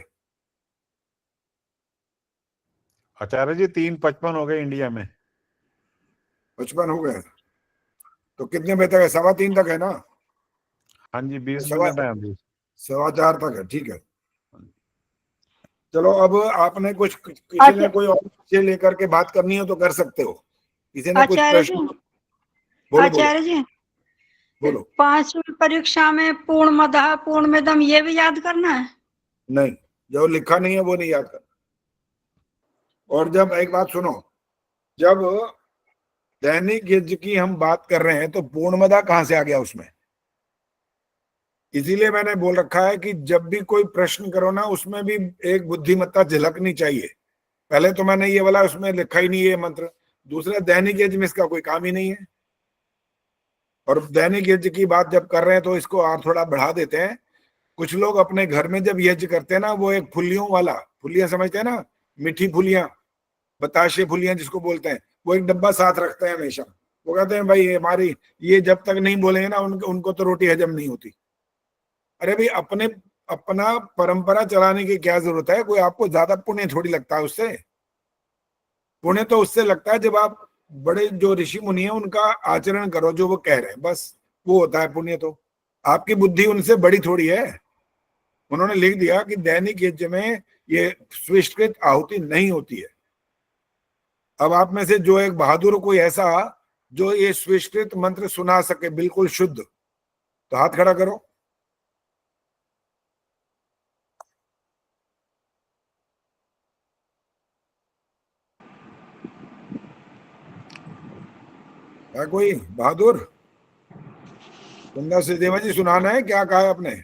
Speaker 17: आचार्य जी 3:55 हो गए इंडिया में।
Speaker 1: 55 हो गए, तो कितने बजे तक है? 3:15 तक है ना?
Speaker 17: हाँ जी, 20 मिनट है अभी।
Speaker 1: 4:15 तक है, ठीक है। चलो, अब आपने कुछ, किसी ने कोई और विषय लेकर के बात करनी हो तो कर सकते हो। किसी ने कुछ प्रश्न? बोलो
Speaker 5: आचार्य जी,
Speaker 1: बोलो।
Speaker 5: 5वीं परीक्षा में पूर्णमदः पूर्णमिदम् ये भी याद करना है?
Speaker 1: नहीं, जो लिखा नहीं है वो नहीं याद करना। और जब, एक बात सुनो, जब दैनिक यज्ञ की हम बात कर रहे हैं तो पूर्णमदा कहां से आ गया उसमें? इसीलिए मैंने बोल रखा है कि जब भी कोई प्रश्न करो ना, उसमें भी एक बुद्धिमत्ता झलकनी चाहिए। पहले तो मैंने ये वाला उसमें लिखा ही नहीं है मंत्र, दूसरा दैनिक यज्ञ में इसका कोई काम ही नहीं है। और दैनिक यज्ञ की बात जब कर रहे हैं तो इसको और थोड़ा बढ़ा देते हैं। कुछ लोग अपने घर में जब यज्ञ करते हैं ना, वो एक फुल्लियों वाला, फुल्लियां समझते हैं ना, मीठी फुलियां, बताशे फुलियां जिसको बोलते हैं, वो एक डब्बा साथ रखते हैं हमेशा। वो कहते हैं भाई हमारी ये जब तक नहीं बोलेंगे ना उनको तो रोटी हजम नहीं होती। अरे भाई अपना परंपरा चलाने की क्या जरूरत है? कोई आपको ज्यादा पुण्य थोड़ी लगता है उससे। पुण्य तो उससे लगता है जब आप बड़े जो ऋषि मुनि है उनका आचरण करो जो वो कह रहे हैं, बस वो होता है पुण्य। तो आपकी बुद्धि उनसे बड़ी थोड़ी है। उन्होंने लिख दिया कि दैनिक यज्ञ में ये स्वीकृत आहुति नहीं होती है। अब आप में से जो एक बहादुर कोई ऐसा जो ये स्वीकृत मंत्र सुना सके बिल्कुल शुद्ध, तो हाथ खड़ा करो। है कोई बहादुर? चंदा सचदेवा जी सुनाना है, क्या कहा है आपने?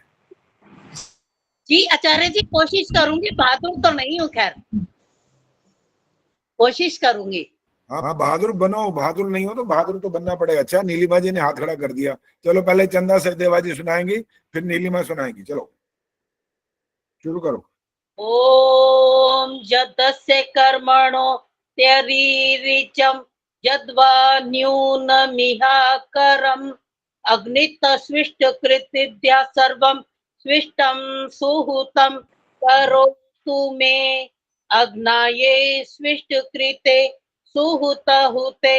Speaker 3: जी आचार्य जी कोशिश करूंगी, बहादुर तो नहीं हूँ, खैर कोशिश करूंगी।
Speaker 1: हाँ बहादुर बनो, बहादुर नहीं हो तो बहादुर तो बनना पड़ेगा। अच्छा नीलिमा जी ने हाथ खड़ा कर दिया। चलो पहले चंदा सचदेवा जी सुनाएंगी, फिर नीलिमा सुनाएंगी। चलो शुरू करो।
Speaker 3: ओम यदस्य कर्मणो त्यरीरिचम यद्वा न्यूनमिहाकरम् अग्नितस्विष्ट कृतिद्या सर्वं स्विष्टं सुहूतं करोतु मे अग्नाये स्विष्ट कृते सुहूत हुते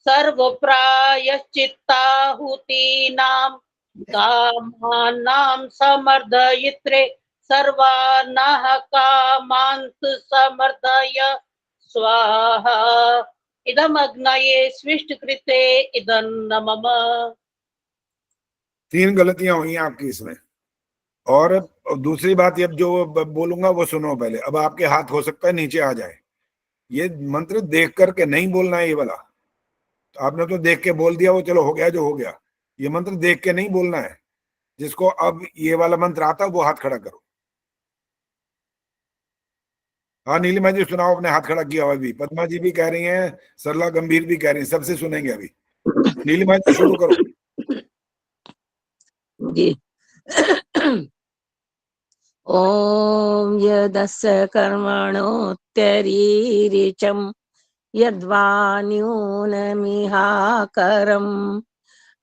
Speaker 3: सर्व प्रायश्चित्ताहुतीनां कामानां समर्दयित्रे सर्वानाः कामांत समर्दय स्वाहा इदम अग्नये स्विष्ट कृते इदं मम।
Speaker 1: 3 गलतियां हुई आपकी इसमें। और दूसरी बात, ये जो बोलूंगा वो सुनो पहले। अब आपके हाथ हो सकता है नीचे आ जाए। ये मंत्र देख करके नहीं बोलना है ये वाला। तो आपने तो देख के बोल दिया, वो चलो हो गया जो हो गया। ये मंत्र देख के नहीं बोलना है। जिसको अब ये वाला मंत्र आता है वो हाथ खड़ा करो। हाँ नीलिमा जी सुनाओ, अपने हाथ खड़ा किया हुआ भी। पद्मा जी भी कह रही हैं, सरला गंभीर भी कह रही हैं, सबसे सुनेंगे अभी। नीलिमा जी शुरू करो
Speaker 15: जी। ओम यदस्य कर्मणोत्यरीरिचम यद्वा न्यूनमिहाकरम्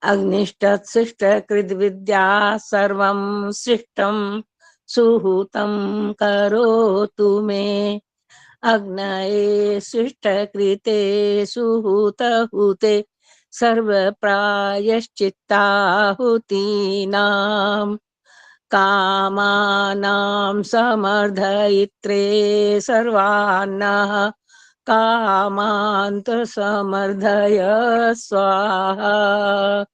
Speaker 15: अग्निष्टशिष्टकृद्विद्या सर्वं शिष्टं सुहूतं करोतु मे अग्नये शिष्टकृते सुहूतहुते सर्वप्रायश्चित्ताहुतीनां कामानां समर्धयित्रे सर्वान्नः कामांत समर्धय स्वाहा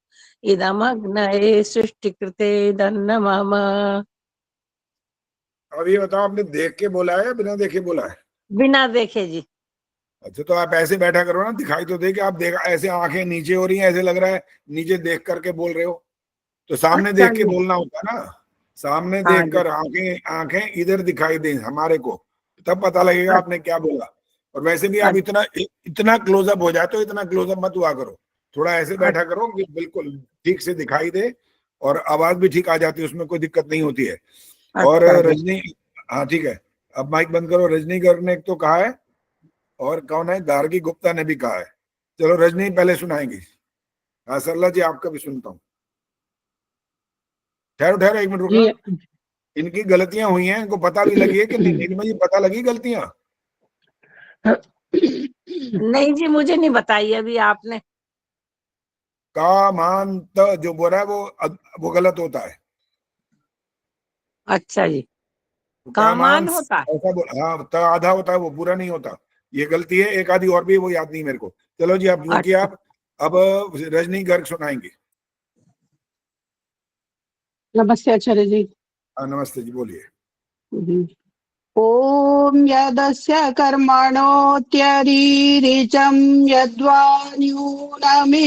Speaker 15: इदमग्नये सृष्टिकृते दन्न मम।
Speaker 1: अब ये बताओ, आपने देख के बोला है या बिना देखे बोला है?
Speaker 15: बिना देखे जी।
Speaker 1: अच्छा तो आप ऐसे बैठा करो ना, दिखाई तो दे कि आप देखा। ऐसे आंखें नीचे हो रही हैं, ऐसे लग रहा है नीचे देख करके बोल रहे हो। तो सामने देख के बोलना होता है ना। सामने देख कर आंखें इधर दिखाई दे हमारे को, तब पता लगेगा आपने क्या बोला। और वैसे भी आप इतना क्लोजअप हो जाए तो इतना क्लोजअप मत हुआ करो। थोड़ा ऐसे बैठा करो कि बिल्कुल ठीक से दिखाई दे और आवाज भी ठीक आ जाती है, उसमें कोई दिक्कत नहीं होती है। और रजनी, हाँ ठीक है, अब माइक बंद करो। रजनी गर्ग ने एक तो कहा है, और कौन है, गार्गी गुप्ता ने भी कहा है। चलो रजनी पहले सुनाएंगी। हाँ सरला जी आपका भी सुनता हूँ। ठहरो 1 मिनट रुकना। इनकी गलतियां हुई हैं, इनको पता भी लगी है कि नहीं? नीलिमा जी पता लगी गलतियां?
Speaker 15: नहीं जी मुझे नहीं बताई अभी आपने।
Speaker 1: कामांत जो बोला है वो गलत होता है।
Speaker 15: अच्छा जी, कामान होता है
Speaker 1: ऐसा बोला। हाँ तो आधा होता है, वो पूरा नहीं होता। ये गलती है। एक आधी और भी है, वो याद नहीं मेरे को। चलो जी आप रुकिए। आप अब रजनी गर्ग सुनाएंगे।
Speaker 18: नमस्ते आचार्य जी।
Speaker 1: हाँ नमस्ते जी, बोलिए।
Speaker 18: ओम यदस्य कर्मणोत्यरीरिचम यद्वा न्यूनमिहाकरम्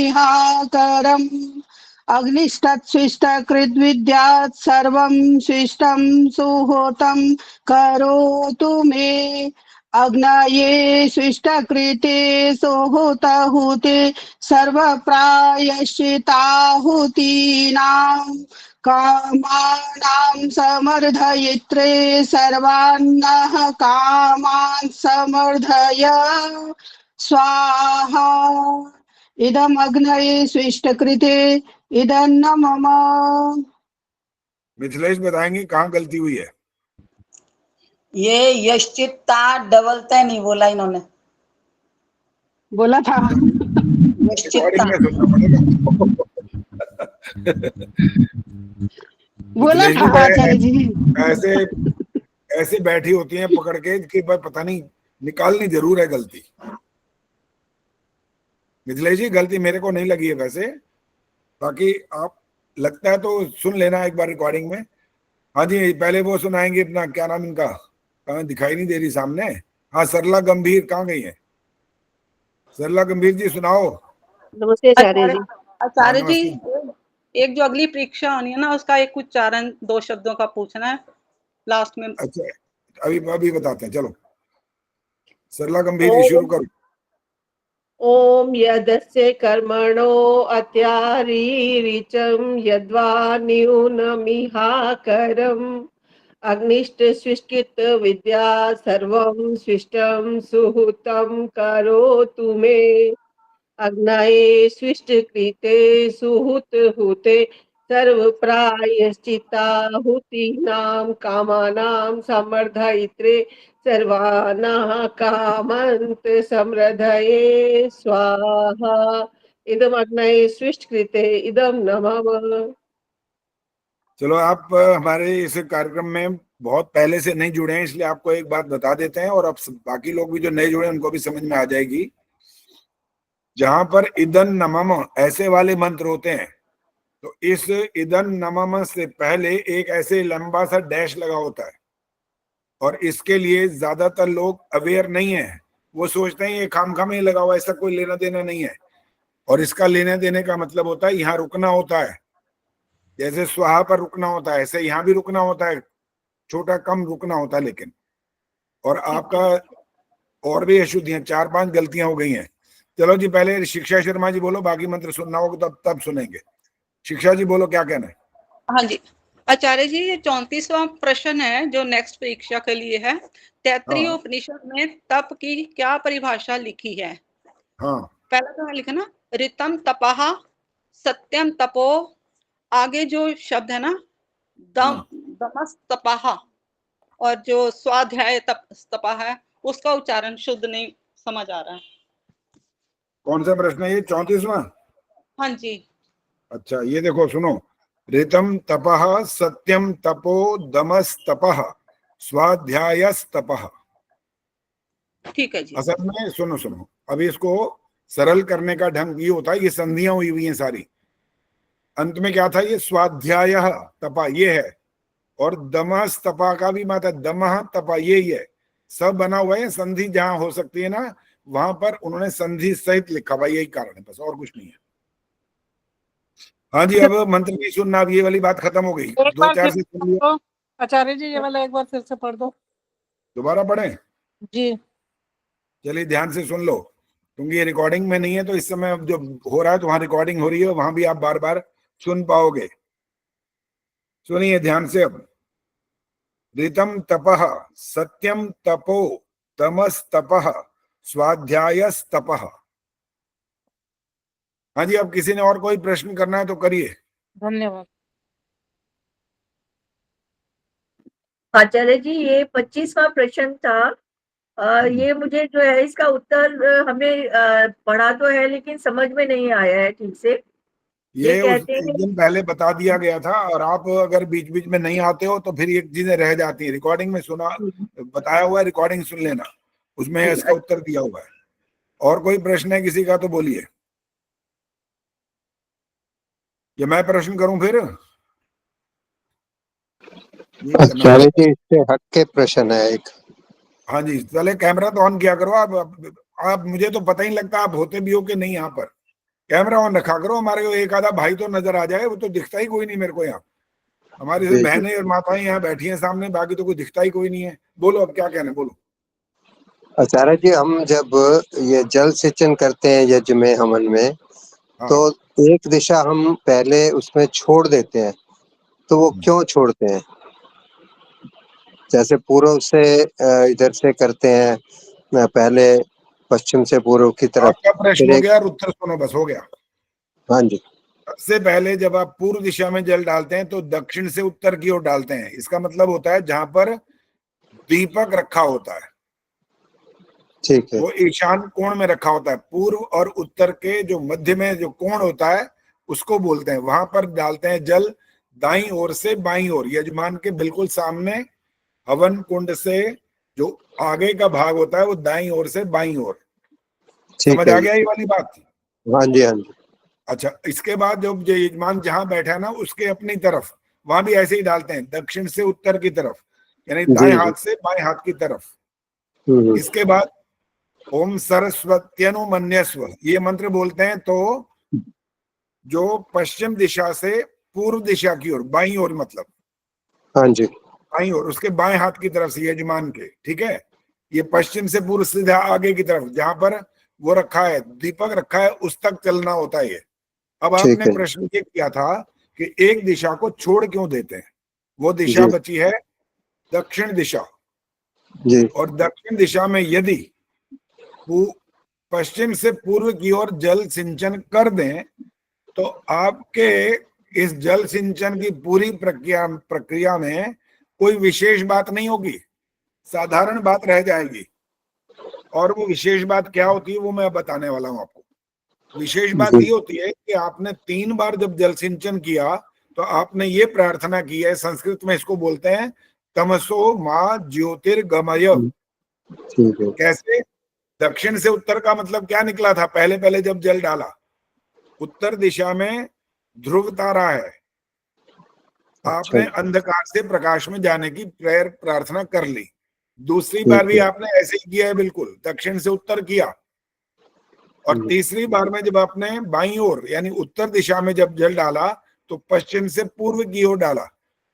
Speaker 18: अग्निष्टशिष्टकृद्विद्यात् सर्वं शिष्टं सुहोतं करोतु मे अग्नये स्विष्टकृते सोहुताहुते सर्वप्रायश्चिताहुतीनां कामानां समर्धयित्रे सर्वान्नः कामान् समर्धय स्वाहा इदम् अग्नये स्विष्टकृते इदं न मम।
Speaker 1: मिथिलेश बताएंगे कहाँ गलती हुई है।
Speaker 2: ये यश्चित्ता डबलता नहीं बोला इन्होंने,
Speaker 18: बोला था
Speaker 2: यश्चित्ता
Speaker 18: बोला
Speaker 1: मिथिलेश
Speaker 18: था
Speaker 1: भी
Speaker 18: आचार्य जी।
Speaker 1: ऐसे ऐसे बैठी होती हैं पकड़ के कि भाई पता नहीं निकालनी जरूर है गलती। मिथिलेश जी गलती मेरे को नहीं लगी है वैसे, बाकी आप लगता है तो सुन लेना एक बार रिकॉर्डिंग में। हाँ जी पहले वो सुनाएंगे अपना, क्या नाम इनका, कहाँ दिखाई नहीं दे रही सामने। हाँ सरला गंभीर कहाँ गई है? सरला गंभीर जी सुनाओ।
Speaker 7: नमस्ते आचार्य जी।
Speaker 1: आचार्य जी
Speaker 7: एक जो अगली परीक्षा होनी है ना, उसका एक उच्चारण 2 शब्दों का पूछना है लास्ट में।
Speaker 1: अच्छा अभी बताते हैं, चलो सरला गंभीर जी शुरू करो।
Speaker 7: ओम यदस्य कर्मणो अत्यारीरिचं यद्वा न्यूनमिहाकरम् अग्निष्ट स्विष्कृत विद्या सर्वं स्विष्टं सुहुतं करोतु मे। अग्नये स्विष्टकृते सुहुत हुते सर्व प्रायश्चित्ताहुतीनां कामानां समर्धयित्रे सर्वानाः कामन्त समृद्धये स्वाहा इदम् अग्नये स्विष्टकृते इदं न मम।
Speaker 1: चलो आप हमारे इस कार्यक्रम में बहुत पहले से नहीं जुड़े हैं, इसलिए आपको एक बात बता देते हैं और अब बाकी लोग भी जो नए जुड़े हैं उनको भी समझ में आ जाएगी। जहां पर इदन नमम ऐसे वाले मंत्र होते हैं तो इस इदन नमम से पहले एक ऐसे लंबा सा डैश लगा होता है, और इसके लिए ज्यादातर लोग अवेयर नहीं है। वो सोचते हैं ये खामखा में लगा हुआ, ऐसा कोई लेना देना नहीं है। और इसका लेने देने का मतलब होता है यहाँ रुकना होता है, जैसे स्वाहा पर रुकना होता है ऐसे यहाँ भी रुकना होता है, छोटा कम रुकना होता है लेकिन। और आपका और भी अशुद्धियां 4-5 गलतियां हो गई हैं। चलो जी पहले शिक्षा शर्मा जी बोलो, बाकी मंत्र सुनना होगा तब सुनेंगे। शिक्षा जी बोलो क्या कहना है।
Speaker 7: हाँ जी आचार्य जी, ये 34वां प्रश्न है जो नेक्स्ट परीक्षा के लिए है। तैत्तिरीय उपनिषद में तप की क्या परिभाषा लिखी है?
Speaker 1: हाँ
Speaker 7: पहला तो है लिखा ना ऋतम तपः सत्यम तपो, आगे जो शब्द है ना दमस तपः, और जो स्वाध्याय तपः है उसका उच्चारण शुद्ध नहीं समझ आ रहा है।
Speaker 1: कौन सा प्रश्न है ये? 34वां?
Speaker 7: हाँ जी।
Speaker 1: अच्छा ये देखो सुनो, ऋतम तपः सत्यम तपो दमस तपः स्वाध्यायस तपः।
Speaker 7: ठीक है जी।
Speaker 1: असल में सुनो अभी इसको सरल करने का ढंग ये होता है, ये संधियां हुई हुई हैं सारी। अंत में क्या था? ये स्वाध्याय तपा ये है, और दमस तपा का भी माता दमह तपा ये ही है। सब बना हुआ है, संधि जहां हो सकती है ना वहां पर उन्होंने संधि सहित लिखा हुआ, यही कारण है बस, और कुछ नहीं है। हाँ जी अब मंत्र की सुनना, अब ये वाली बात खत्म हो गई। 2-4 से सुन लिया
Speaker 15: आचार्य जी, ये वाला एक बार फिर से पढ़ दो।
Speaker 1: दोबारा पढ़ें
Speaker 15: जी
Speaker 1: चलिए ध्यान से सुन लो, क्योंकि ये रिकॉर्डिंग में नहीं है तो इस समय जो हो रहा है तो वहां रिकॉर्डिंग हो रही है, वहां भी आप बार बार सुन पाओगे। सुनिए ध्यान से अब। ऋतम तपः सत्यम तपो तमस तपः स्वाध्यायस तपः। हाँ जी अब किसी ने और कोई प्रश्न करना है तो करिए।
Speaker 15: धन्यवाद।
Speaker 3: आचार्य जी ये 25वां प्रश्न था, ये मुझे जो है इसका उत्तर हमने पढ़ा तो है लेकिन समझ में नहीं आया है ठीक से।
Speaker 1: ये उस एक दिन पहले बता दिया गया था, और आप अगर बीच बीच में नहीं आते हो तो फिर ये चीजें रह जाती है। रिकॉर्डिंग में सुना बताया हुआ है, रिकॉर्डिंग सुन लेना, उसमें इसका उत्तर दिया हुआ है। और कोई प्रश्न है किसी का तो बोलिए, या मैं प्रश्न करूं फिर?
Speaker 23: आचार्य जी इससे हट के प्रश्न है एक।
Speaker 1: हाँ जी चले कैमरा तो ऑन किया करो आप मुझे तो पता ही लगता आप होते भी हो कि नहीं। यहाँ पर कैमरा ऑन रखा करो, हमारे को एक आधा भाई तो नजर आ जाए, वो तो दिखता ही कोई नहीं मेरे को यहाँ। हमारी से बहनें और माताएं यहाँ बैठी हैं सामने, बाकी तो कोई दिखता ही कोई नहीं है। बोलो अब क्या कहना है, बोलो।
Speaker 23: आचार्य जी, हम जब ये जल सिंचन करते हैं यज्ञ में, हवन में, तो एक दिशा हम पहले उसमें छोड़ देते हैं, तो वो क्यों छोड़ते हैं? जैसे पूर्व से इधर से करते हैं, पहले पश्चिम से पूर्व की तरफ।
Speaker 1: आपका प्रश्न हो गया और उत्तर सुनो, बस हो गया।
Speaker 23: हाँ जी।
Speaker 1: सबसे पहले जब आप पूर्व दिशा में जल डालते हैं तो दक्षिण से उत्तर की ओर डालते हैं। इसका मतलब होता है जहां पर दीपक रखा होता है,
Speaker 23: ठीक है,
Speaker 1: वो ईशान कोण में रखा होता है। पूर्व और उत्तर के जो मध्य में जो कोण होता है उसको बोलते हैं। वहां पर डालते हैं जल दाईं ओर से बाईं ओर, यजमान के बिल्कुल सामने। हवन कुंड से जो आगे का भाग होता है वो दाईं ओर से बाईं ओर। समझ आ गया ये वाली बात?
Speaker 23: हाँ जी, हाँ जी।
Speaker 1: अच्छा, इसके बाद जो यजमान जहां बैठा है ना उसके अपनी तरफ वहां भी ऐसे ही डालते हैं, दक्षिण से उत्तर की तरफ, यानी दाएं हाथ से बाएं हाथ की तरफ। इसके बाद ओम सरस्वत्यनुमन्यस्व ये मंत्र बोलते हैं, तो जो पश्चिम दिशा से पूर्व दिशा की ओर, बाईं ओर मतलब,
Speaker 23: हाँ जी,
Speaker 1: बाईं ओर, उसके बाएं हाथ की तरफ से यजमान के, ठीक है। ये पश्चिम से पूर्व सीधा आगे की तरफ जहां पर वो रखा है, दीपक रखा है, उस तक चलना होता है ये। अब आपने प्रश्न ये किया था कि एक दिशा को छोड़ क्यों देते हैं। वो दिशा बची है दक्षिण दिशा, और दक्षिण दिशा में यदि पश्चिम से पूर्व की ओर जल सिंचन कर दें तो आपके इस जल सिंचन की पूरी प्रक्रिया में कोई विशेष बात नहीं होगी, साधारण बात रह जाएगी। और वो विशेष बात क्या होती है वो मैं बताने वाला हूं आपको। विशेष बात ये होती है कि आपने 3 बार जब जल सिंचन किया तो आपने ये प्रार्थना की है, संस्कृत में इसको बोलते हैं तमसो मां ज्योतिर्गमय। कैसे? दक्षिण से उत्तर का मतलब क्या निकला था? पहले पहले जब जल डाला, उत्तर दिशा में ध्रुव तारा है, आपने अंधकार से प्रकाश में जाने की प्रार्थना कर ली। दूसरी बार भी आपने ऐसे ही किया है, बिल्कुल दक्षिण से उत्तर किया। और तीसरी बार में जब आपने बाईं ओर यानी उत्तर दिशा में जब जल डाला तो पश्चिम से पूर्व की ओर डाला।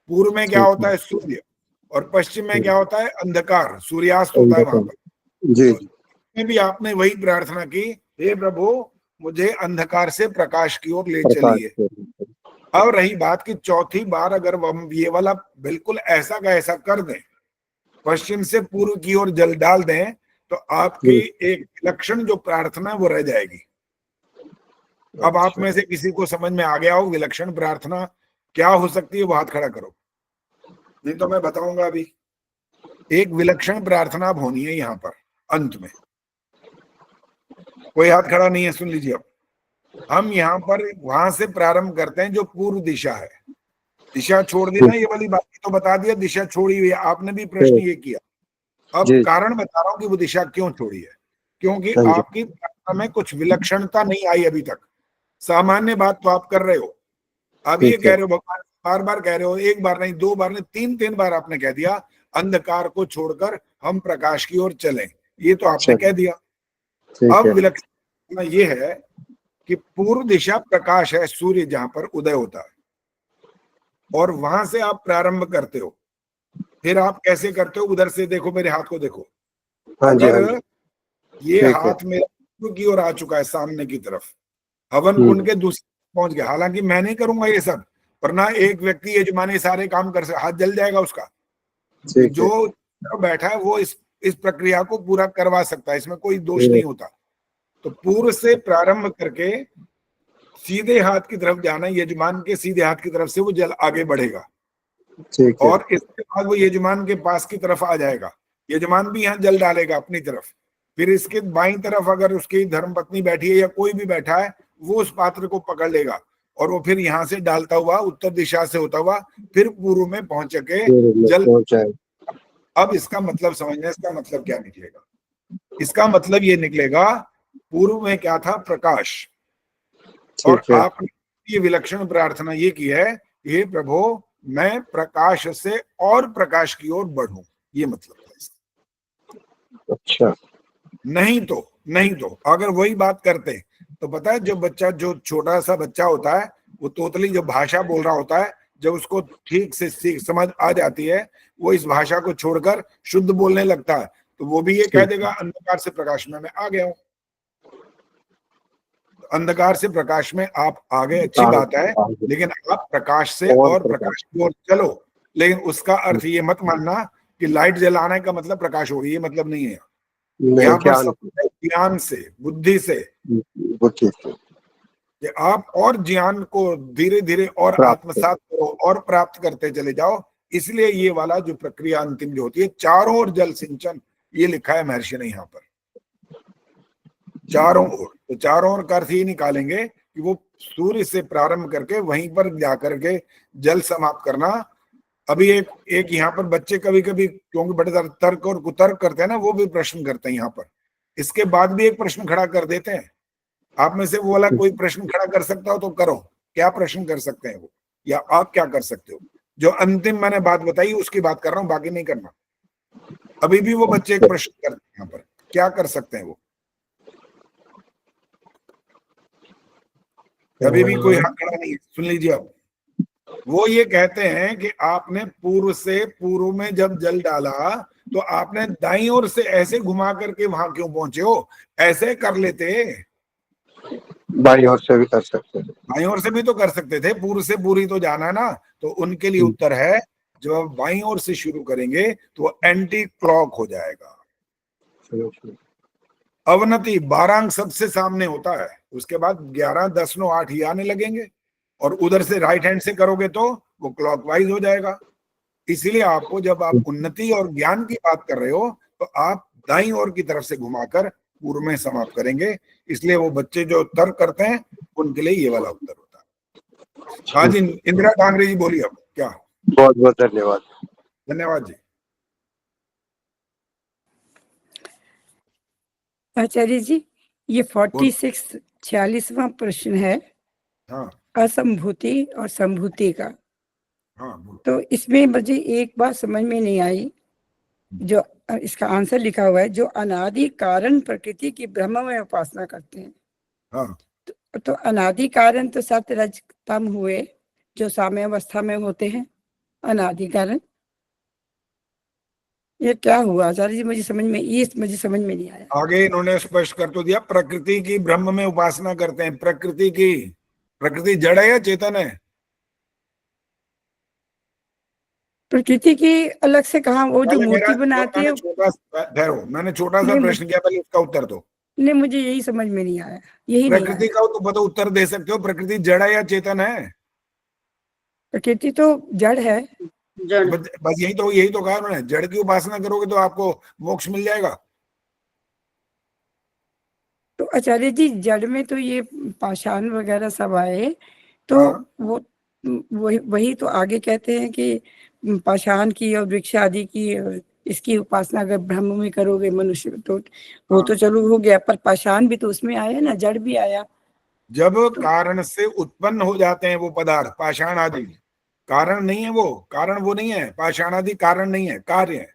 Speaker 1: पूर्व में क्या होता है? सूर्य, और पश्चिम में क्या होता है? अंधकार, सूर्यास्त होता है वहां पर।
Speaker 23: जी।
Speaker 1: में भी आपने वही प्रार्थना की, हे प्रभु मुझे अंधकार से प्रकाश की ओर ले चलिए। अब रही बात कि चौथी बार अगर हम ये वाला बिल्कुल ऐसा का ऐसा कर दें, पश्चिम से पूर्व की ओर जल डाल दें, तो आपकी एक विलक्षण जो प्रार्थना वो रह जाएगी। अब आप में से किसी को समझ में आ गया हो विलक्षण प्रार्थना क्या हो सकती है, वो हाथ खड़ा करो, नहीं तो मैं बताऊंगा अभी। एक विलक्षण प्रार्थना अब होनी है यहाँ पर अंत में। कोई हाथ खड़ा नहीं है, सुन लीजिए। अब हम यहाँ पर वहां से प्रारंभ करते हैं जो पूर्व दिशा है। दिशा छोड़ दी ना, ये वाली बात तो बता दिया, दिशा छोड़ी हुई है। आपने भी प्रश्न ये किया। अब कारण बता रहा हूं कि वो दिशा क्यों छोड़ी है। क्योंकि आपकी प्रार्थना में कुछ विलक्षणता नहीं आई अभी तक। सामान्य बात तो आप कर रहे हो, आप ये कह रहे हो, भगवान बार बार कह रहे हो, एक बार नहीं, 2 बार नहीं, 3 बार आपने कह दिया अंधकार को छोड़कर हम प्रकाश की ओर चलें, ये तो आपने कह दिया। अब विलक्षणता ये है कि पूर्व दिशा प्रकाश है, सूर्य जहां पर उदय होता है, और वहां से आप प्रारंभ करते हो। फिर आप कैसे करते हो? उधर से देखो, मेरे हाथ को देखो। अगर ये हाथ मेरे की ओर आ चुका है सामने की तरफ, हवन कुंड के दूसरे पहुंच गया, हालांकि मैं नहीं करूंगा ये सब, पर ना एक व्यक्ति यजमानी सारे काम कर सकता, हाथ जल जाएगा उसका। जो बैठा है वो इस प्रक्रिया को पूरा करवा सकता है, इसमें कोई दोष नहीं होता। तो पूर्व से प्रारंभ करके सीधे हाथ की तरफ जाना, यजमान के सीधे हाथ की तरफ से वो जल आगे बढ़ेगा, और इसके बाद वो यजमान के पास की तरफ आ जाएगा। यजमान भी यहाँ जल डालेगा अपनी तरफ। फिर इसके बाईं तरफ अगर उसकी धर्मपत्नी बैठी है या कोई भी बैठा है, वो उस पात्र को पकड़ लेगा, और वो फिर यहाँ से डालता हुआ उत्तर दिशा से होता हुआ फिर पूर्व में पहुंच के जल। अब इसका मतलब समझना, इसका मतलब क्या निकलेगा? इसका मतलब ये निकलेगा, पूर्व में क्या था? प्रकाश। और आपने ये विलक्षण प्रार्थना ये की है, हे प्रभु मैं प्रकाश से और प्रकाश की ओर बढ़ूं, ये मतलब है इसका।
Speaker 23: अच्छा।
Speaker 1: नहीं तो अगर वही बात करते तो पता है, जो बच्चा, जो छोटा सा बच्चा होता है, वो तोतली जो भाषा बोल रहा होता है, जब उसको ठीक से समझ आ जाती है, वो इस भाषा को छोड़कर शुद्ध बोलने लगता है। तो वो भी ये कह देगा अंधकार से प्रकाश में मैं आ गया हूं। अंधकार से प्रकाश में आप आ गए, अच्छी बात है, लेकिन आप प्रकाश से और प्रकाश की ओर चलो। लेकिन उसका अर्थ ये मत मानना कि लाइट जलाने का मतलब प्रकाश हो गई, ये मतलब नहीं है। यहाँ पर ज्ञान से, बुद्धि से, कि आप और ज्ञान को धीरे धीरे और आत्मसात करो और प्राप्त करते चले जाओ। इसलिए ये वाला जो प्रक्रिया अंतिम जो होती है, चारों ओर जल सिंचन, ये लिखा है महर्षि ने यहाँ पर, चारों ओर। तो चारों ओर का अर्थ ये निकालेंगे कि वो सूर्य से प्रारंभ करके वहीं पर जाकर के जल समाप्त करना। अभी एक यहाँ पर बच्चे कभी कभी, क्योंकि बड़े तर्क और कुतर्क करते हैं ना, वो भी प्रश्न करते हैं यहाँ पर। इसके बाद भी एक प्रश्न खड़ा कर देते हैं। आप में से वो वाला कोई प्रश्न खड़ा कर सकता हो तो करो, क्या प्रश्न कर सकते हैं वो, या आप क्या कर सकते हो? जो अंतिम मैंने बात बताई उसकी बात कर रहा हूँ, बाकी नहीं करना। अभी भी वो बच्चे एक प्रश्न करते हैं यहाँ पर, क्या कर सकते हैं वो? अभी भी कोई हाथ खड़ा नहीं है, सुन लीजिए आप। वो ये कहते हैं कि आपने पूर्व से, पूर्व में जब जल डाला तो आपने दाईं ओर से ऐसे घुमा करके वहां क्यों पहुंचे हो? ऐसे कर लेते,
Speaker 23: बाईं ओर से भी कर सकते थे,
Speaker 1: बाईं ओर से भी तो कर सकते थे, पूर्व से पूरी तो जाना है ना। तो उनके लिए उत्तर है, जब आप बाईं ओर से शुरू करेंगे तो वो एंटी क्लॉक हो जाएगा। अवनति 12 अंक सबसे सामने होता है, उसके बाद 11, 10, 9, 8 ही आने लगेंगे, और उधर से राइट हैंड से करोगे तो वो क्लॉकवाइज हो जाएगा। इसीलिए आपको, जब आप उन्नति और ज्ञान की बात कर रहे हो, तो आप दाईं ओर की तरफ से घुमाकर पूर्व में समाप्त करेंगे। इसलिए वो बच्चे जो तर्क करते हैं उनके लिए ये वाला उत्तर होता है। हाँ जी, इंदिरा डांगरे जी बोलिए अब क्या?
Speaker 23: बहुत बहुत धन्यवाद।
Speaker 1: धन्यवाद जी।
Speaker 9: आचार्य जी, ये 46वां प्रश्न है।
Speaker 1: हाँ।
Speaker 9: असंभूति और संभूति का।
Speaker 1: हाँ।
Speaker 9: तो इसमें मुझे एक बात समझ में नहीं आई, जो इसका आंसर लिखा हुआ है, जो अनादि कारण प्रकृति की ब्रह्म में उपासना करते हैं।
Speaker 1: हाँ।
Speaker 9: तो अनादि कारण तो सत रज तम हुए, जो साम्य अवस्था में होते हैं, अनादि कारण। ये क्या हुआ आचार्य जी? मुझे समझ में नहीं आया।
Speaker 1: आगे इन्होंने स्पष्ट कर तो दिया, प्रकृति की ब्रह्म में उपासना करते हैं। प्रकृति जड़ है या चेतन है?
Speaker 9: प्रकृति की अलग से कहा, वो जो मूर्ति बनाते हैं।
Speaker 1: मैंने छोटा सा प्रश्न किया, पहले उसका उत्तर दो।
Speaker 9: नहीं, मुझे यही समझ में नहीं आया, यही
Speaker 1: प्रकृति का तो बताओ, उत्तर दे सकते हो। प्रकृति जड़ है या चेतन है?
Speaker 9: प्रकृति तो जड़ है।
Speaker 1: बस यही तो कहा उन्होंने, जड़ की उपासना करोगे तो आपको मोक्ष मिल जाएगा।
Speaker 9: तो आचार्य जी, जड़ में तो ये पाषाण वगैरह सब आए, तो वो वही तो आगे कहते हैं कि पाषाण की और वृक्ष आदि की और इसकी उपासना अगर ब्रह्म में करोगे मनुष्य, तो वो तो चलो हो गया, पर पाषाण भी तो उसमें आया ना, जड़ भी आया।
Speaker 1: जब कारण से उत्पन्न हो जाते हैं वो पदार्थ, पाषाण आदि कारण नहीं है, वो कारण वो नहीं है। पाषाण आदि कारण नहीं है, कार्य है।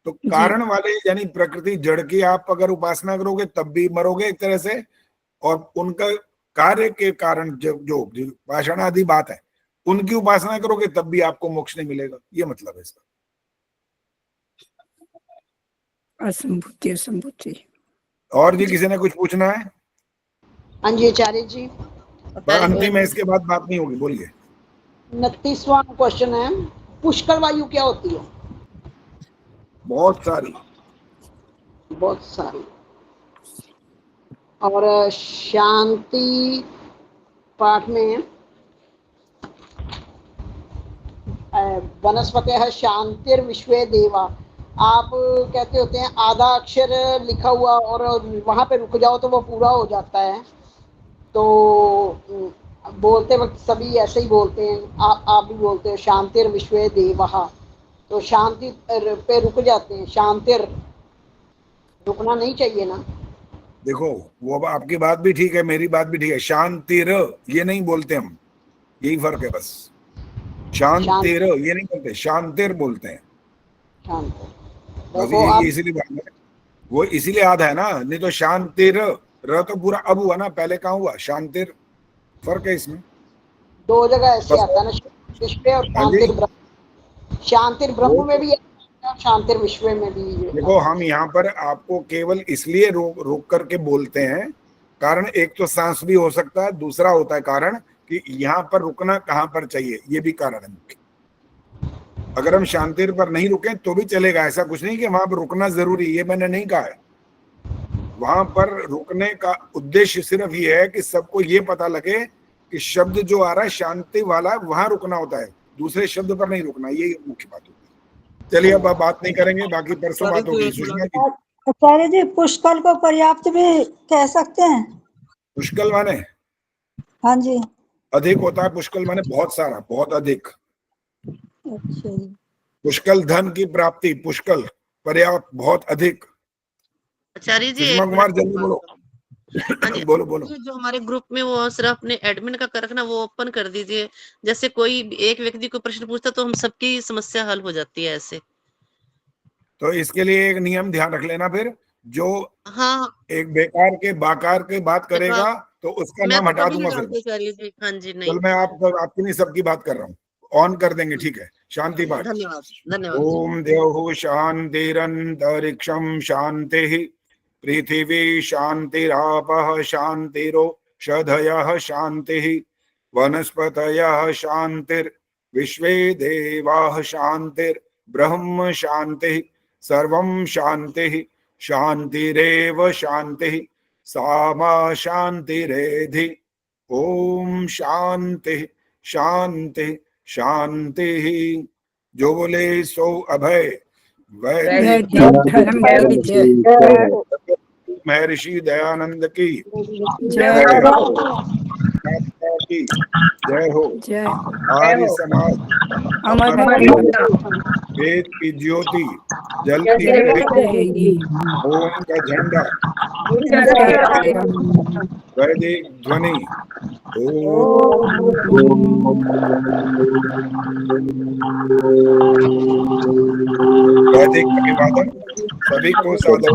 Speaker 1: तो कारण वाले यानी प्रकृति जड़ की आप अगर उपासना करोगे तब भी मरोगे एक तरह से, और उनका कार्य के कारण जो पाषाण आदि बात है उनकी उपासना करोगे तब भी आपको मोक्ष नहीं मिलेगा, ये मतलब है इसका।
Speaker 9: असंभूति।
Speaker 1: और जी किसी ने कुछ पूछना है?
Speaker 10: हाँ जी आचार्य जी,
Speaker 1: अंतिम है, इसके बाद बात नहीं होगी, बोलिए।
Speaker 10: 29वां क्वेश्चन है, पुष्कर वायु क्या होती है?
Speaker 1: बहुत सारी।
Speaker 10: और शांति पाठ में वनस्पतयः शांतिर विश्वे देवा, आप कहते होते हैं आधा अक्षर लिखा हुआ और वहां पे रुक जाओ तो वो पूरा हो जाता है। तो बोलते वक्त सभी ऐसे ही बोलते हैं, आप भी बोलते हो शांतिर विश्वे देवा, तो शांति पे रुक जाते हैं। शांतिर रुकना नहीं चाहिए ना?
Speaker 1: देखो, वो आपकी बात भी ठीक है, मेरी बात भी ठीक है। शांतिर ये नहीं बोलते हम, यही फर्क है बस। शांतिर ये नहीं बोलते, शांतिर बोलते हैं। वो इसीलिए आधा है ना, नहीं तो शांतिर र तो पूरा अब हुआ ना, पहले कहाँ हुआ? शांतिर, फर्क है इसमें।
Speaker 10: दो जगह ऐसे आता है ना, विश्वे और शांतिर ब्रह्म। शांतिर ब्रह्म में भी आता शांतिर विश्व में भी
Speaker 1: देखो, हम यहाँ पर आपको केवल इसलिए रोक करके बोलते हैं, कारण एक तो सांस भी हो सकता है, दूसरा होता है कारण कि यहाँ पर रुकना कहाँ पर चाहिए, ये भी कारण है मुख्य। अगर हम शांतिर पर नहीं रुके तो भी चलेगा, ऐसा कुछ नहीं कि वहां पर रुकना जरूरी, ये मैंने नहीं कहा है। वहां पर रुकने का उद्देश्य सिर्फ ये है कि सबको ये पता लगे कि शब्द जो आ रहा है शांति वाला, वहां रुकना होता है, दूसरे शब्द पर नहीं रुकना, ये मुख्य बात होती है। चलिए अब आप बात नहीं करेंगे, बाकी परसों बात होगी। सुषमा जी,
Speaker 5: आचार्य जी पुष्कल को पर्याप्त भी कह सकते हैं?
Speaker 1: पुष्कल माने
Speaker 5: हाँ जी।
Speaker 1: अधिक होता है, पुष्कल माने बहुत सारा, बहुत अधिक।
Speaker 5: अच्छा जी।
Speaker 1: पुष्कल धन की प्राप्ति, पुष्कल पर्याप्त, बहुत अधिक।
Speaker 8: आचार्य जी
Speaker 1: सुषमा कुमार जल्दी बोलो। बोलो बोलो।
Speaker 8: जो हमारे ग्रुप में वो सिर्फ अपने एडमिन का रखना, वो ओपन कर दीजिए। जैसे कोई एक व्यक्ति को प्रश्न पूछता तो हम सबकी समस्या हल हो जाती है ऐसे।
Speaker 1: तो इसके लिए एक नियम ध्यान रख लेना, फिर जो
Speaker 8: हाँ
Speaker 1: एक बेकार के बाकार के बात करेगा तो उसका नाम हटा दूंगा फिर।
Speaker 8: हाँ जी, नहीं
Speaker 1: चल मैं आपकी नहीं सबकी बात कर रहा हूँ, ऑन कर देंगे, ठीक है। शांति पाठ।
Speaker 8: धन्यवाद धन्यवाद।
Speaker 1: ओम द्यौः शान्तिरन्तरिक्षं शान्तिः, पृथिवी शान्तिरापः शान्तिरोषधयः शान्तिः, वनस्पतयः शान्तिर्विश्वे देवाः शान्तिर्ब्रह्म शान्तिः, सर्वं शान्तिः शान्तिरेव शान्तिः, सामा शान्तिरेधि। ओम शांति शांति शांति। जो बोले सो अभय महर्षि दयानंद की जय हो। आर्य समाज वेद की ज्योति जलती रहेगी, ओम का झंडा वैदिक ध्वनि। वैदिक अभिवादन सभी को सादर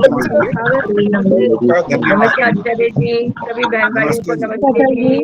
Speaker 1: धन्यवाद।
Speaker 3: सभी बहन भाइयों को नमस्ते जी।